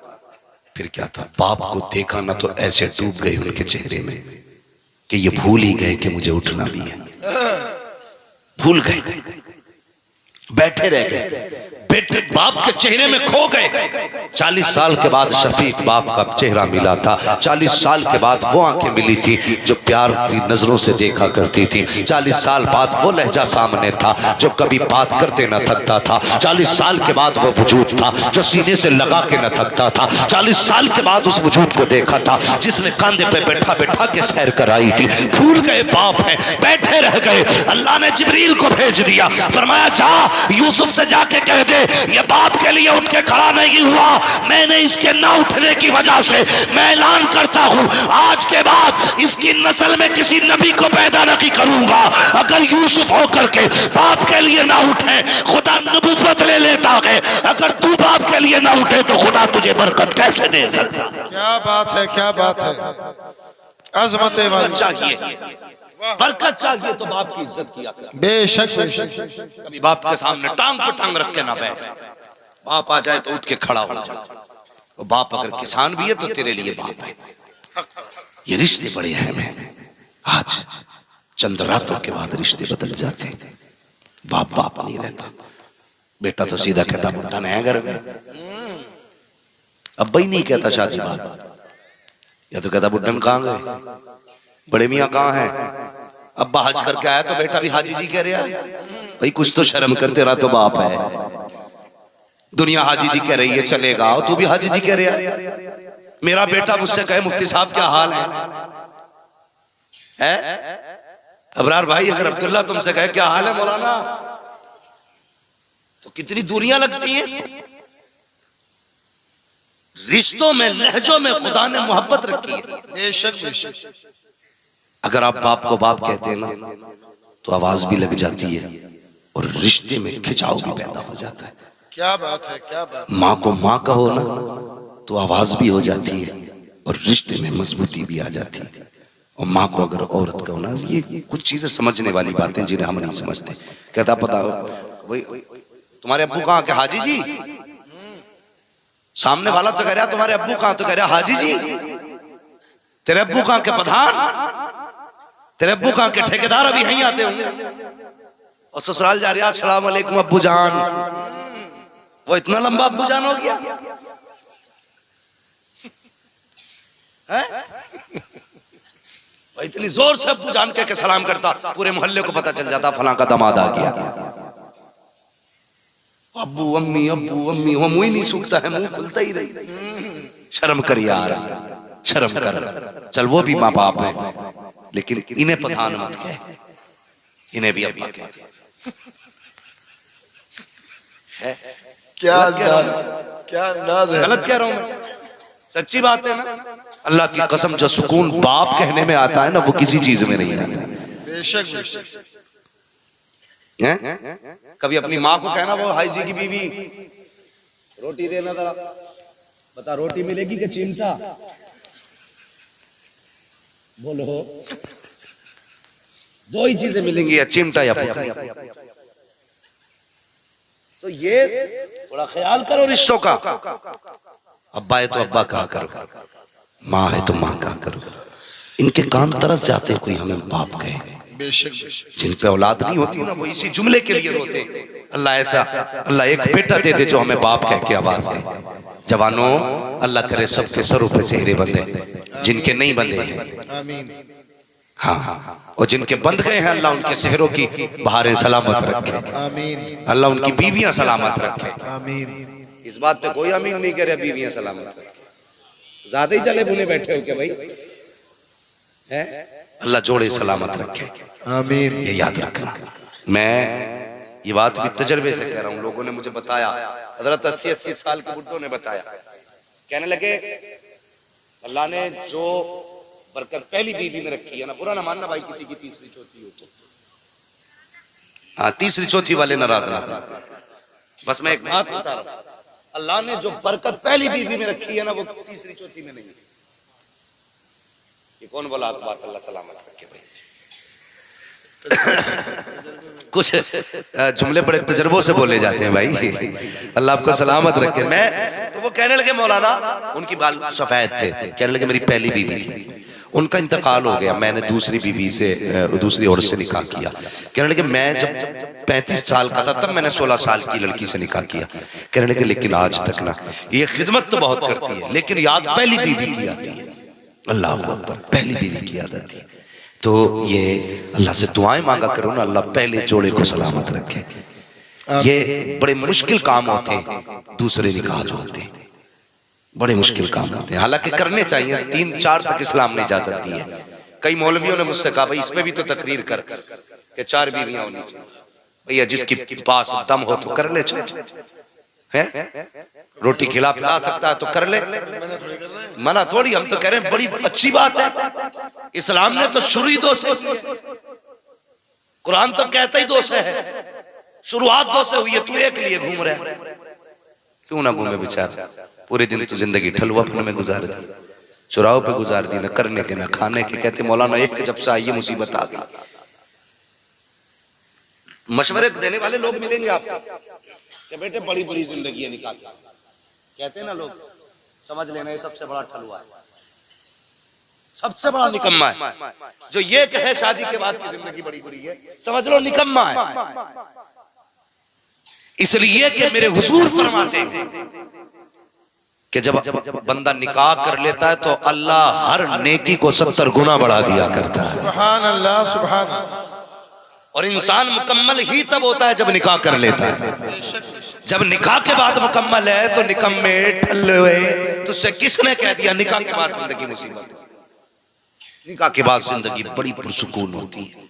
फिर क्या था, बाप को देखा ना तो ऐसे डूब गए उनके चेहरे में कि ये भूल ही गए कि मुझे उठना भी है। भूल गए, बैठे रह गए, बेटे बाप के चेहरे में खो गए। 40 साल के बाद शफीक बाप का चेहरा मिला था। 40 साल के बाद वो आंखें मिली थी जो प्यार की नजरों से देखा करती थी। 40 साल बाद वो लहजा सामने था जो कभी बात करते न थकता था। 40 साल के बाद वो वजूद था जो सीने से लगा के न थकता था। 40 साल के बाद उस वजूद को देखा था जिसने कंधे पे बैठा बैठा के सैर कराई थी। भूल गए बाप है, बैठे रह गए। अल्लाह ने जिब्रील को भेज दिया, फरमाया जा यूसुफ से जाके कह दे ये बाप के लिए उठ के खड़ा नहीं हुआ, मैंने इसके ना उठने की वजह से मैं ऐलान करता हूं आज के बाद इसकी नस्ल में किसी नबी को पैदा नहीं करूंगा। अगर यूसुफ होकर के बाप के लिए ना उठे खुदा नबूवत ले लेता है, अगर तू बाप के लिए ना उठे तो खुदा तुझे बरकत कैसे दे सकता। क्या बात है, क्या बात है। अजमत चाहिए, बरकत चाहिए तो बाप की इज्जत किया कर। बेशक बेशक। कभी बाप के सामने टांग पर टांग रख के ना बैठ। बाप आ जाए तो उठ के खड़ा हो जा। और बाप अगर किसान भी है तो तेरे लिए बाप है। ये रिश्ते बड़े अहम हैं। आज चंद रातों के बाद रिश्ते बदल जाते हैं। बाप बाप नहीं रहता, बेटा तो सीधा कहता बुढ़ा नया घर में, अब भाई नहीं कहता शादी बात, या तो कहता बुढ़न कहाँ गए, बड़े मियाँ कहाँ हैं, अब्बा हज करके आया तो बेटा भी हाजी जी कह रहा है, भाई कुछ तो शर्म कर, तेरा तो बाप है, दुनिया हाजी जी कह रही है चलेगा, तू भी हाजी जी कह रहा है। मेरा बेटा मुझसे कहे मुफ्ती साहब क्या हाल है? अबरार भाई अगर अब्दुल्ला तुमसे कहे क्या हाल है मौलाना, तो कितनी दूरियां लगती हैं। रिश्तों में, लहजों में खुदा ने मोहब्बत रखी है। बेशक बेशक। अगर आप बाप को बाप कहते हैं ना तो आवाज भी लग जाती है और रिश्ते में खिंचाव भी पैदा हो जाता है। क्या बात है, क्या बात है। माँ को माँ कहो ना तो आवाज भी हो जाती है और रिश्ते में मजबूती भी आ जाती है। और माँ को अगर औरत कहो ना, ये कुछ चीजें समझने वाली बातें जिन्हें हम नहीं समझते। कहता पता भाई तुम्हारे अब्बू कहाँ के? हाजी जी। सामने वाला तो कह रहा तुम्हारे अब्बू कहाँ, तो कह रहा हाजी जी। तेरे अब्बू कहाँ के? प्रधान। तेरे अब्बू कहाँ के? ठेकेदार अभी यहीं आते होंगे। और ससुराल जा रहा अस्सलाम वालेकुम अब्बू जान। वो इतना लंबा अब्बू जान हो गया है? इतनी जोर से अब्बू जान के सलाम करता, पूरे मोहल्ले को पता चल जाता फलां का दामाद आ गया। अब्बू अम्मी वो मुंह ही नहीं सूखता है, मुंह खुलता ही नहीं। शर्म कर यार, शर्म कर। चल वो भी माँ बाप है, लेकिन इन्हें प्रधान मत कह, इन्हें भी अब्बा कह। क्या अंदाज है। गलत कह रहा हूं मैं? सच्ची बात है ना। अल्लाह की कसम, जो सुकून बाप कहने में आता है ना वो किसी चीज में नहीं आता। बेशक बेशक। कभी अपनी माँ को कहना वो हाई जी की बीवी रोटी देना जरा, बता रोटी मिलेगी कि चिमटा? बोलो, दो ही चीजें मिलेंगी, या चिमटा या फुकनी। तो ये थोड़ा ख्याल करो रिश्तों का। अब्बा है तो अब्बा कहा करो, माँ है तो माँ कहा करो। इनके कान तरस जाते कोई हमें बाप कहे। जिन पे औलाद नहीं होती ना वो इसी जुमले के लिए रोते। अल्लाह ऐसा, अल्लाह एक बेटा दे दे जो हमें बाप कह के आवाज दे। जवानों, अल्लाह करे सबके सरों पे सेहरे बंधे, जिनके नहीं बंधे हैं आमीन। हाँ, और जिनके बंध गए हैं अल्लाह उनके सेहरों की बहारें सलामत रखे। आमीन। अल्लाह उनकी बीवियां सलामत रखे। आमीन। इस बात पे कोई आमीन नहीं करे, बीवियां सलामत रखे। ज्यादा ही चले बुने बैठे हो क्या भाई? है अल्लाह जोड़े सलामत रखे। आमीन। ये याद रखना। मैं ये बात भी तजर्बे से कह रहा हूँ, लोगों ने मुझे बताया, हजरत 80-80 साल के बुड्ढों ने बताया, कहने लगे अल्लाह ने जो बरकत पहली बीवी में रखी है ना, बुरा ना मानना भाई किसी की तीसरी चौथी हो तो, हाँ तीसरी चौथी वाले नाराज ना, बस मैं एक बात बता रहा हूँ, अल्लाह ने जो बरकत पहली बीवी में रखी है ना वो तीसरी चौथी में नहीं है। ये कौन बोला बात? अल्लाह सलामत रखे भाई। कुछ जुमले बड़े तजर्बों से बोले जाते हैं भाई। अल्लाह आपको सलामत रखे। मैं तो वो कहने लगे मौलाना, उनकी बाल सफेद थे, कहने लगे मेरी पहली बीवी थी, उनका इंतकाल हो गया, मैंने दूसरी बीवी से, दूसरी औरत से निकाह किया। कहने लगे मैं जब 35 साल का था तब मैंने 16 साल की लड़की से निकाह किया। कहने लगे लेकिन आज तक ना, ये खिदमत तो बहुत करती है लेकिन याद पहली बीवी की आती है। अल्लाह अकबर, पहली बीवी की याद आती है। तो ये अल्लाह से दुआएं मांगा करो ना, अल्लाह पहले जोड़े को सलामत रखे। ये बड़े मुश्किल काम होते हैं, दूसरे निकाह जो होते हैं बड़े मुश्किल काम होते हैं, हालांकि करने चाहिए। 3-4 तक इस्लाम में इजाजत दी है। कई मौलवियों ने मुझसे कहा भाई इसमें भी तो तकरीर कर कि 4 बीवियां होनी चाहिए। भैया जिसके पास दम हो तो कर ले, है रोटी खिला पिला सकता है तो कर ले, मना थोड़ी। हम तो कह रहे हैं बड़ी अच्छी बात है, इस्लाम ने तो शुरू ही 2 से, कुरान तो कहता ही 2 से है, शुरुआत 2 से हुई है, तू एक लिए घूम रहा है, क्यों ना घूमे बेचारा? पूरे दिन तो जिंदगी ठलुआपन में गुजार दी, चुराव पे गुजार दी, न करने के न खाने के। कहते मौलाना एक जब से आई मुसीबत आ गई। मशवरे देने वाले लोग मिलेंगे आपको कि बेटे बड़ी बुरी जिंदगी है निकाह की, कहते हैं ना लोग, समझ लेना ये सबसे बड़ा ठलुआ है, सबसे बड़ा निकम्मा है। जो ये कहे शादी के बाद की जिंदगी बड़ी बुरी है, समझ लो निकम्मा है। इसलिए कि मेरे हुजूर फरमाते हैं कि जब बंदा निकाह कर लेता है तो अल्लाह हर नेकी को 70 गुना बढ़ा दिया करता है। सुभान अल्लाह, सुभान अल्लाह। और इंसान मुकम्मल ही तब होता है जब निकाह कर लेता है। जब निकाह के बाद मुकम्मल है तो निकम्मे ठल्ले तुझसे किसने कह दिया निकाह के बाद जिंदगी मुसीबत? निकाह के बाद जिंदगी बड़ी पुरसुकून होती है,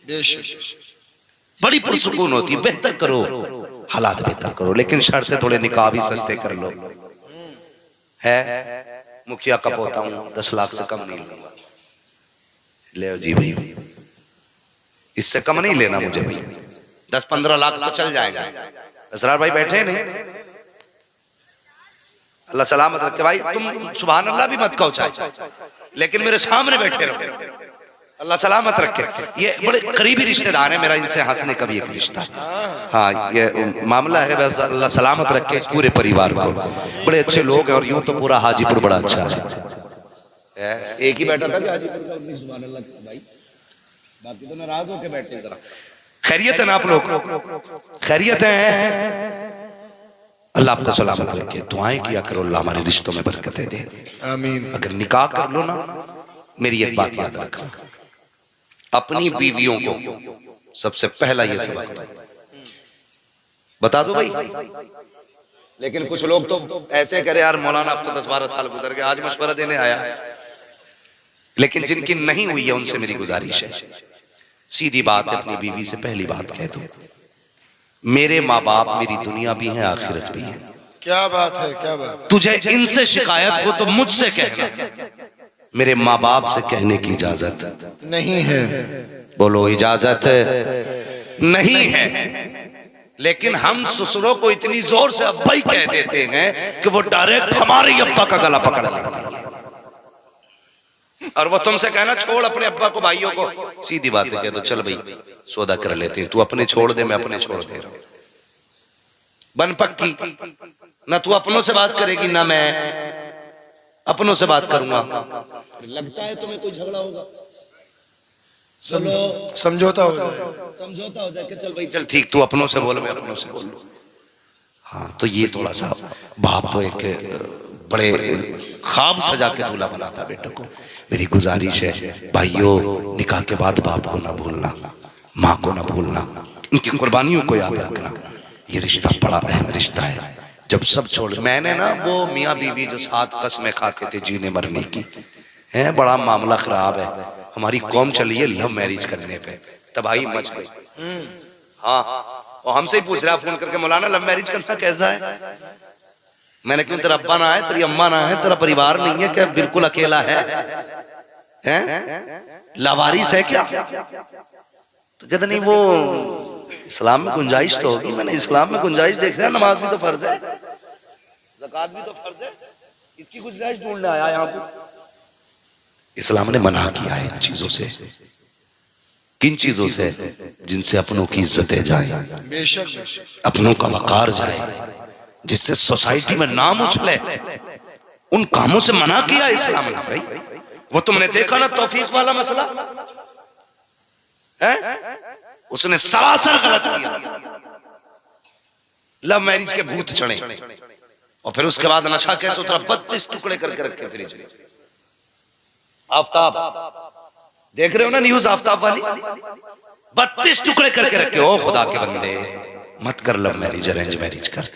बड़ी पुरसुकून होती है। बेहतर करो, हालात बेहतर करो, लेकिन शर्तें थोड़े निकाह भी सस्ते कर लो। है मुखिया का पोता हूं, 10 लाख से कम नहीं लूंगा। ले जी भाई, इससे कम नहीं लेना मुझे भाई, 10-15 लाख तो चल जाएगा। असरार भाई बैठे नहीं, अल्लाह सलामत रखे भाई। तुम सुभान अल्लाह भी मत कहो चाहे, लेकिन मेरे सामने बैठे रहो, अल्लाह सलामत रखे। ये बड़े करीबी रिश्तेदार हैं मेरा, इनसे हंसने का भी एक रिश्ता है। हाँ, ये मामला है, बस अल्लाह सलामत रखे इस पूरे परिवार को। बड़े अच्छे लोग हैं और यूं तो पूरा हाजीपुर बड़ा अच्छा है। एक ही बैठा था कि हाजीपुर का, सुभान अल्लाह भाई, बाकी तो नाराज होके बैठे जरा। खैरियत है ना आप लोग? खैरियत है? अल्लाह आपको सलामत रखे। दुआएं किया करो, अल्लाह हमारे रिश्तों में बरकतें दे, आमीन। अगर निकाह कर लो ना, मेरी एक बात याद रखना, अपनी बीवियों को सबसे पहला ये सबक बता दो भाई। लेकिन कुछ लोग तो ऐसे करे यार मौलाना अब तो 10-12 साल गुजर गए, आज मशवरा देने आया। लेकिन जिनकी नहीं हुई है उनसे मेरी गुजारिश है, सीधी बात है, अपनी बीवी से पहली बात कह दो, मेरे माँ बाप मेरी दुनिया भी है आखिरत भी है। क्या बात है, क्या बात। तुझे इनसे शिकायत हो तो मुझसे कहना, मेरे माँ बाप से कहने की इजाजत नहीं है। बोलो इजाजत नहीं है। लेकिन हम ससुरों को इतनी जोर से अब्बा ही कह देते हैं कि वो डायरेक्ट हमारे अब्बा का गला पकड़ लेते हैं। और वो तुमसे कहना छोड़ अपने अब्बा को, भाइयों को, सीधी बात है कह दो चल भाई सौदा कर लेते हैं, तू अपने छोड़ दे मैं अपने छोड़ दे रहा हूं। बन पक्की, ना तू अपनों से बात करेगी ना मैं अपनों से बात करूंगा। लगता है तुम्हें कोई झगड़ा होगा, समझौता हो जाए, समझौता हो जाए कि चल भाई चल ठीक, तू अपनों से बोल मैं अपनों से बोल लूं। हाँ, तो ये थोड़ा सा बाप एक बड़े ख्वाब सजा के दूल्हा बनाता बेटे को। मेरी गुजारिश है भाइयों, निकाह के बाद बाप को ना भूलना, माँ को ना भूलना, इनकी कुर्बानियों को याद रखना। ये रिश्ता बड़ा अहम रिश्ता है। जब सब छोड़, मैंने ना वो मियाँ बीवी जो 7 कसमें खाते थे जीने मरने की, है बड़ा मामला खराब है। हमारी कौम चली है लव मैरिज करने पे, तबाही मच गई। हाँ, और हमसे ही पूछ रहा फोन करके मौलाना लव मैरिज करना कैसा है? मैंने क्यों, तेरा अब्बा ना है, तेरी अम्मा ना है, तेरा परिवार नहीं है क्या, बिल्कुल अकेला है? लावारिस है क्या? तो कहते नहीं वो इस्लाम में गुंजाइश तो होगी। मैंने इस्लाम में गुंजाइश देख रहा, नमाज भी तो फर्ज है, ज़कात भी तो फर्ज है, इसकी गुंजाइश ढूंढने आया यहाँ पे। इस्लाम ने मना किया है इन चीजों से। किन चीजों से? जिनसे अपनों की इज्जतें जाए, बेशक अपनों का वकार जाए, जिससे सोसाइटी में नाम उछले, उन कामों से मना किया इस्लाम ने भाई। वो तुमने देखा ना तौफीक वाला मसला है, उसने सरासर गलत किया, लव मैरिज के भूत चढ़े, और फिर उसके बाद नशा कैसे उतरा, 32 टुकड़े करके रखे फ्रिज में। आफ्ताब देख रहे हो ना न्यूज, आफ्ताब वाली 32 टुकड़े करके रखे। ओ खुदा के बंदे, मत कर लव मैरिज, अरेंज मैरिज कर।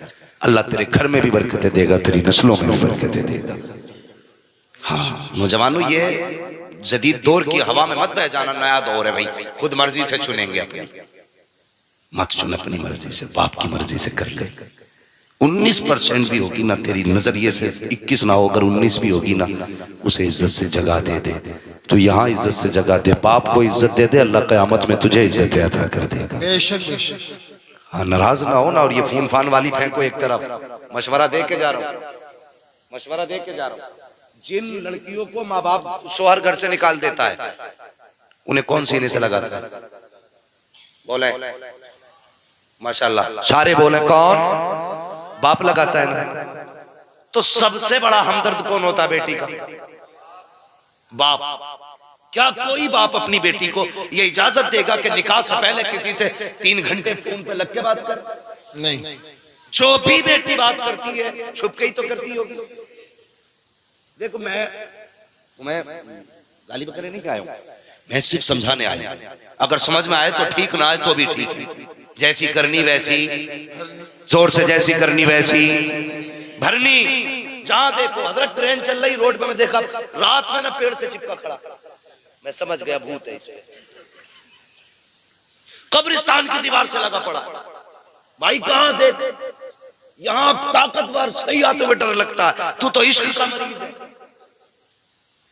अल्लाह तेरे घर में भी बरकतें देगा, तेरी नस्लों में भी बरकतें देगा। हाँ नौजवानों, ये जदीद दौर की हवा में मत बह जाना, नया दौर है भाई, खुद मर्जी से चुनेंगे अपनी, मत चुन अपनी मर्जी से, बाप की मर्जी से कर ले। 19% भी होगी ना तेरी नजरिए से, 21 ना हो, अगर 19 भी होगी ना, उसे इज्जत से जगह दे दे। तो यहाँ इज्जत से जगह दे, बाप को इज्जत दे दे, अल्लाह क़यामत में तुझे इज्जत अता कर देगा। बेशक बेशक। हाँ, नाराज ना हो ना। और ये फोन फान वाली फेंको एक तरफ, मशवरा दे के जा रहा हूँ, मशवरा दे के जा रहा हूँ। जिन लड़कियों को माँ बाप शोहर घर से निकाल देता है, उन्हें कौन सीने से लगाता है? बोले माशाल्लाह, सारे बोले कौन? बाप लगाता है ना। तो सबसे बड़ा हमदर्द कौन होता है बेटी का? बाप। क्या कोई बाप अपनी बेटी को ये इजाजत देगा कि निकाह से पहले किसी से 3 घंटे फोन पे लग के बात कर? नहीं। जो भी बेटी बात करती है छुप के ही तो करती होगी। देखो मैं तुम्हें गाली वगैरह नहीं आया हूं, मैं सिर्फ समझाने आया। अगर समझ में आए तो ठीक, ना आए तो भी ठीक है। जैसी करनी वैसी, जोर से जैसी करनी वैसी भरनी। जहां देखो हजरत ट्रेन चल रही रोड पे, मैं देखा रात में ना पेड़ से चिपका खड़ा, मैं समझ गया भूत है इसमें। कब्रिस्तान की दीवार से लगा पड़ा। भाई कहां देख, यहां ताकतवर सही आते हुए डर लगता है, तू तो इश्क का मरीज है।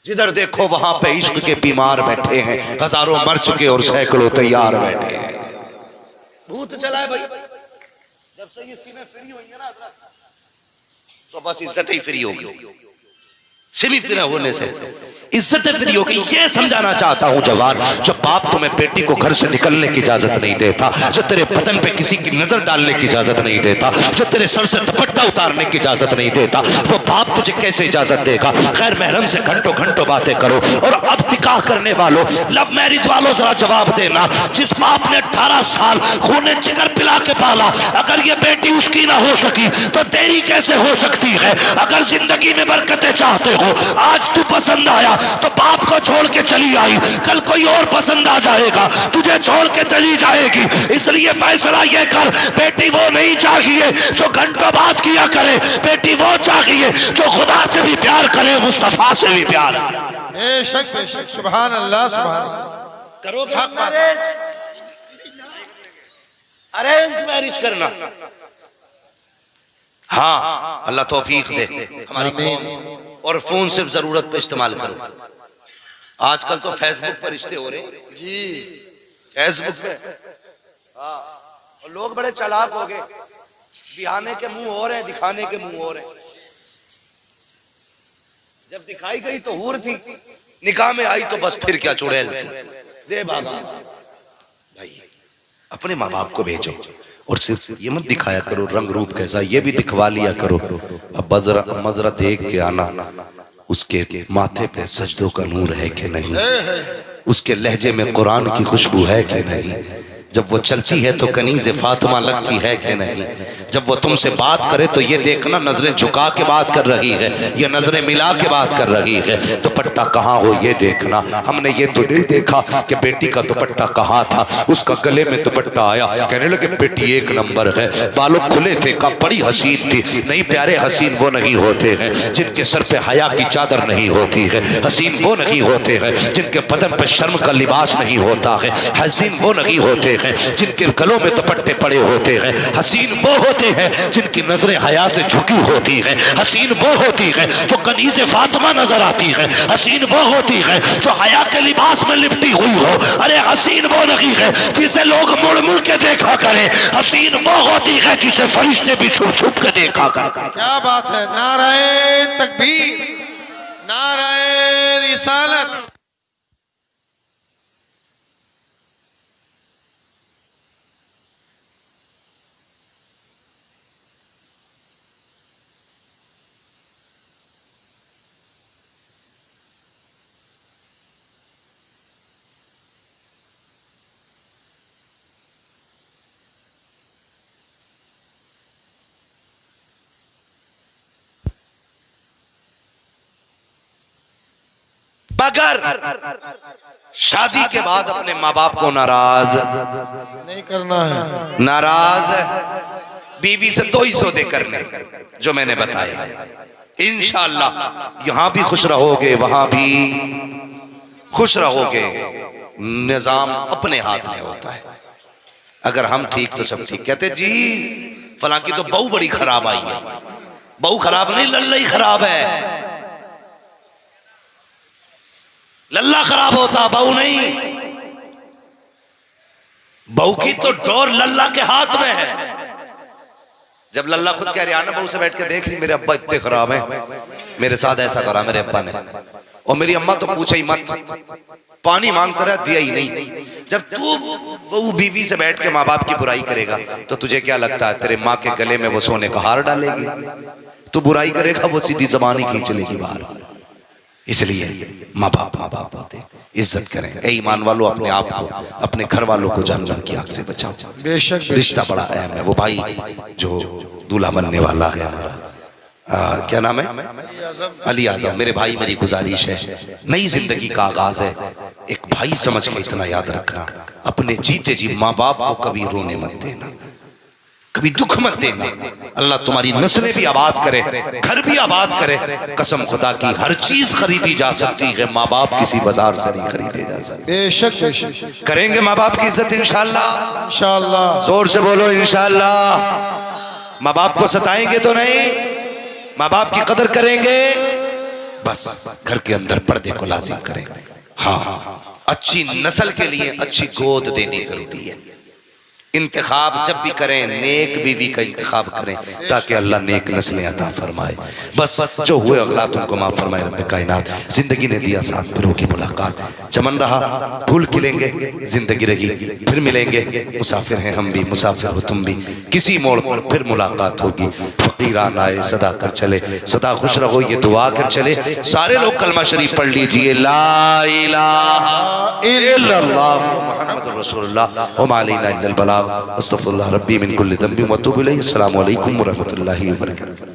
जिधर देखो वहां पे इश्क के बीमार बैठे हैं, हजारों मर चुके और सैकड़ों तैयार बैठे हैं। भूत चला है भाई। जब से ये सीमें फ्री हुई है ना तो बस इज्जत ही फ्री होगी। सिमी फ्री होने से इज्जत फ्री होगी। ये समझाना चाहता हूं जवान, जब बाप तुम्हें बेटी को घर से निकलने की इजाजत नहीं देता, जो तेरे बदन पे किसी की नजर डालने की इजाजत नहीं देता, जो तेरे सर से दुपट्टा उतारने की इजाजत नहीं देता, वो बाप तुझे कैसे इजाजत देगा? गैर महरम से घंटों घंटों बातें करो। और अब निकाह करने वालों, लव मैरिज वालों, जरा जवाब देना। जिस बाप ने 18 साल खून जिगर पिला के पाला, अगर ये बेटी उसकी ना हो सकी तो तेरी कैसे हो सकती है? अगर जिंदगी में बरकतें चाहते हो, आज तू पसंद आया तो बाप को छोड़ के चली आई, कल कोई और पसंद आ जाएगा, तुझे छोड़ के चली जाएगी। इसलिए फैसला ये कर, बेटी वो नहीं चाहिए जो घंटों बात किया करे, बेटी वो चाहिए जो खुदा से भी प्यार करे, मुस्तफा से भी प्यार। बेशक बेशक, सुभान अल्लाह सुभान अल्लाह। करोगे मैरिज, अरेंज मैरिज करना। हाँ, अल्लाह तौफीक दे हमारी। और फोन सिर्फ जरूरत पे इस्तेमाल करो। आजकल तो फेसबुक पर रिश्ते हो रहे हैं जी, फेसबुक पे। हाँ, और लोग बड़े चालाक हो गए, दिखाने के मुंह हो रहे हैं, दिखाने के मुंह हो रहे हैं। जब दिखाई गई तो हूर थी, निकाह में आई तो बस फिर क्या चुड़ैल थी। दे बाबा भाई, अपने माँ बाप को भेजो और सिर्फ ये मत दिखाया करो रंग रूप कैसा, ये भी दिखवा लिया करो। अब मजरा देख के आना, उसके माथे पे सजदों का नूर है कि नहीं, उसके लहजे में कुरान की खुशबू है कि नहीं, जब वो चलती है तो कनीज़े फातिमा लगती है कि नहीं, जब वो तुमसे बात करे तो ये देखना नजरें झुका के बात कर रही है, ये नजरें मिला के बात कर रही है। दुपट्टा कहाँ हो ये देखना। हमने ये तो नहीं देखा कि बेटी का दुपट्टा कहाँ था, उसका गले में दुपट्टा आया, कहने लगे बेटी एक नंबर है, बालों खुले थे, का बड़ी हसीन थी। नहीं प्यारे, हसीन वो नहीं होते हैं जिनके सर पे हया की चादर नहीं होती है, हसीन वो नहीं होते हैं जिनके बदन पे शर्म का लिबास नहीं होता है, हसीन वो नहीं होते हैं जिनके गलों में दुपट्टे पड़े होते हैं, हसीन वो होते हैं जिनकी नजरें हया से झुकी होती हैं, हसीन वो होती है जो कनीज़े फातिमा नजर आती है, हसीन वो होती है जो हया के लिबास में लिपटी हुई हो। अरे हसीन वो नहीं है जिसे लोग मुड़ मुड़ के देखा करें, हसीन वो होती है जिसे फरिश्ते भी छुप छुप के देखा करें। क्या बात है, नाराए तकबीर, नाराए रिसालत। अगर शादी के बाद अपने माँ बाप को नाराज नहीं करना है, नाराज बीवी से 2 ही सौदे करने जो मैंने बताया, इंशाअल्लाह यहां भी खुश रहोगे, वहां भी खुश रहोगे। निजाम अपने हाथ में होता है, अगर हम ठीक तो सब ठीक। कहते जी फलां की तो बहू बड़ी खराब आई है, बहू खराब नहीं, लल्ला ही खराब है। लल्ला खराब होता, बहू नहीं। बहू की तो डोर लल्ला के हाथ में है। जब लल्ला खुद कह रहा है ना, बहू से बैठ के देख रही, मेरे अब्बा इतने खराब हैं, मेरे साथ ऐसा करा मेरे अब्बा ने, और मेरी अम्मा तो पूछा ही मत, पानी मांगता रहा दिया ही नहीं। जब तू बहू बीवी से बैठ के माँ बाप की बुराई करेगा तो तुझे क्या लगता है तेरे माँ के गले में वो सोने का हार डालेगी? तू बुराई करेगा वो सीधी जबान ही खींच लेगी बाहर। इसलिए माँ बाप होते, इज्जत करें। ए ईमान वालों, अपने आप को, अपने घर वालों को जानवर की आग से बचाओ। बेशक रिश्ता बड़ा अहम है। वो भाई जो दूल्हा बनने वाला है हमारा। क्या नाम है? अली आजम। मेरे भाई, मेरी गुजारिश है, नई जिंदगी का आगाज है, एक भाई समझ के इतना याद रखना, अपने जीते जी माँ बाप को कभी रोने मत देना, कभी दुख मत देना। अल्लाह तुम्हारी नस्लें भी आबाद करे, घर भी आबाद करे। कसम खुदा की, हर चीज खरीदी जा सकती है, माँ बाप किसी बाजार से नहीं खरीदे जा सकते। बेशक बेशक करेंगे माँ बाप की इज्जत इंशाअल्लाह। इंशाअल्लाह। जोर से बोलो इंशाअल्लाह। माँ बाप को सताएंगे तो नहीं, माँ बाप की कदर करेंगे। बस घर के अंदर पर्दे को लाजिम करें। हाँ, अच्छी नस्ल के लिए अच्छी गोद देनी जरूरी है। इंतखाब जब भी करें नेक बीवी का इंतखाब करें, ताकि अल्लाह नेक नस्लें अता फरमाए। बस जो हुए अगलात उनको माफ फरमाए रब्बे कायनात। जिंदगी ने दिया साथ, फिर होगी मुलाकात। चमन रहा फूल खिलेंगे, जिंदगी रही फिर मिलेंगे। मुसाफिर हैं हम भी, मुसाफिर हो तुम भी, किसी मोड़ पर फिर मुलाकात होगी। फकीरान आए सदा कर चले, सदा खुश रहो ये दुआ कर चले। सारे लोग कलमा शरीफ पढ़ लीजिए, ला इलाहा इल्लल्लाह मुहम्मदुर रसूलुल्लाह व मा अलैना इल्लल बलाग। अस्तगफिरुल्लाह रब्बी मिन कुल्ली ज़ंबिन व अतूबु इलैहि। अस्सलामु अलैकुम व रहमतुल्लाहि व बरकातुहू।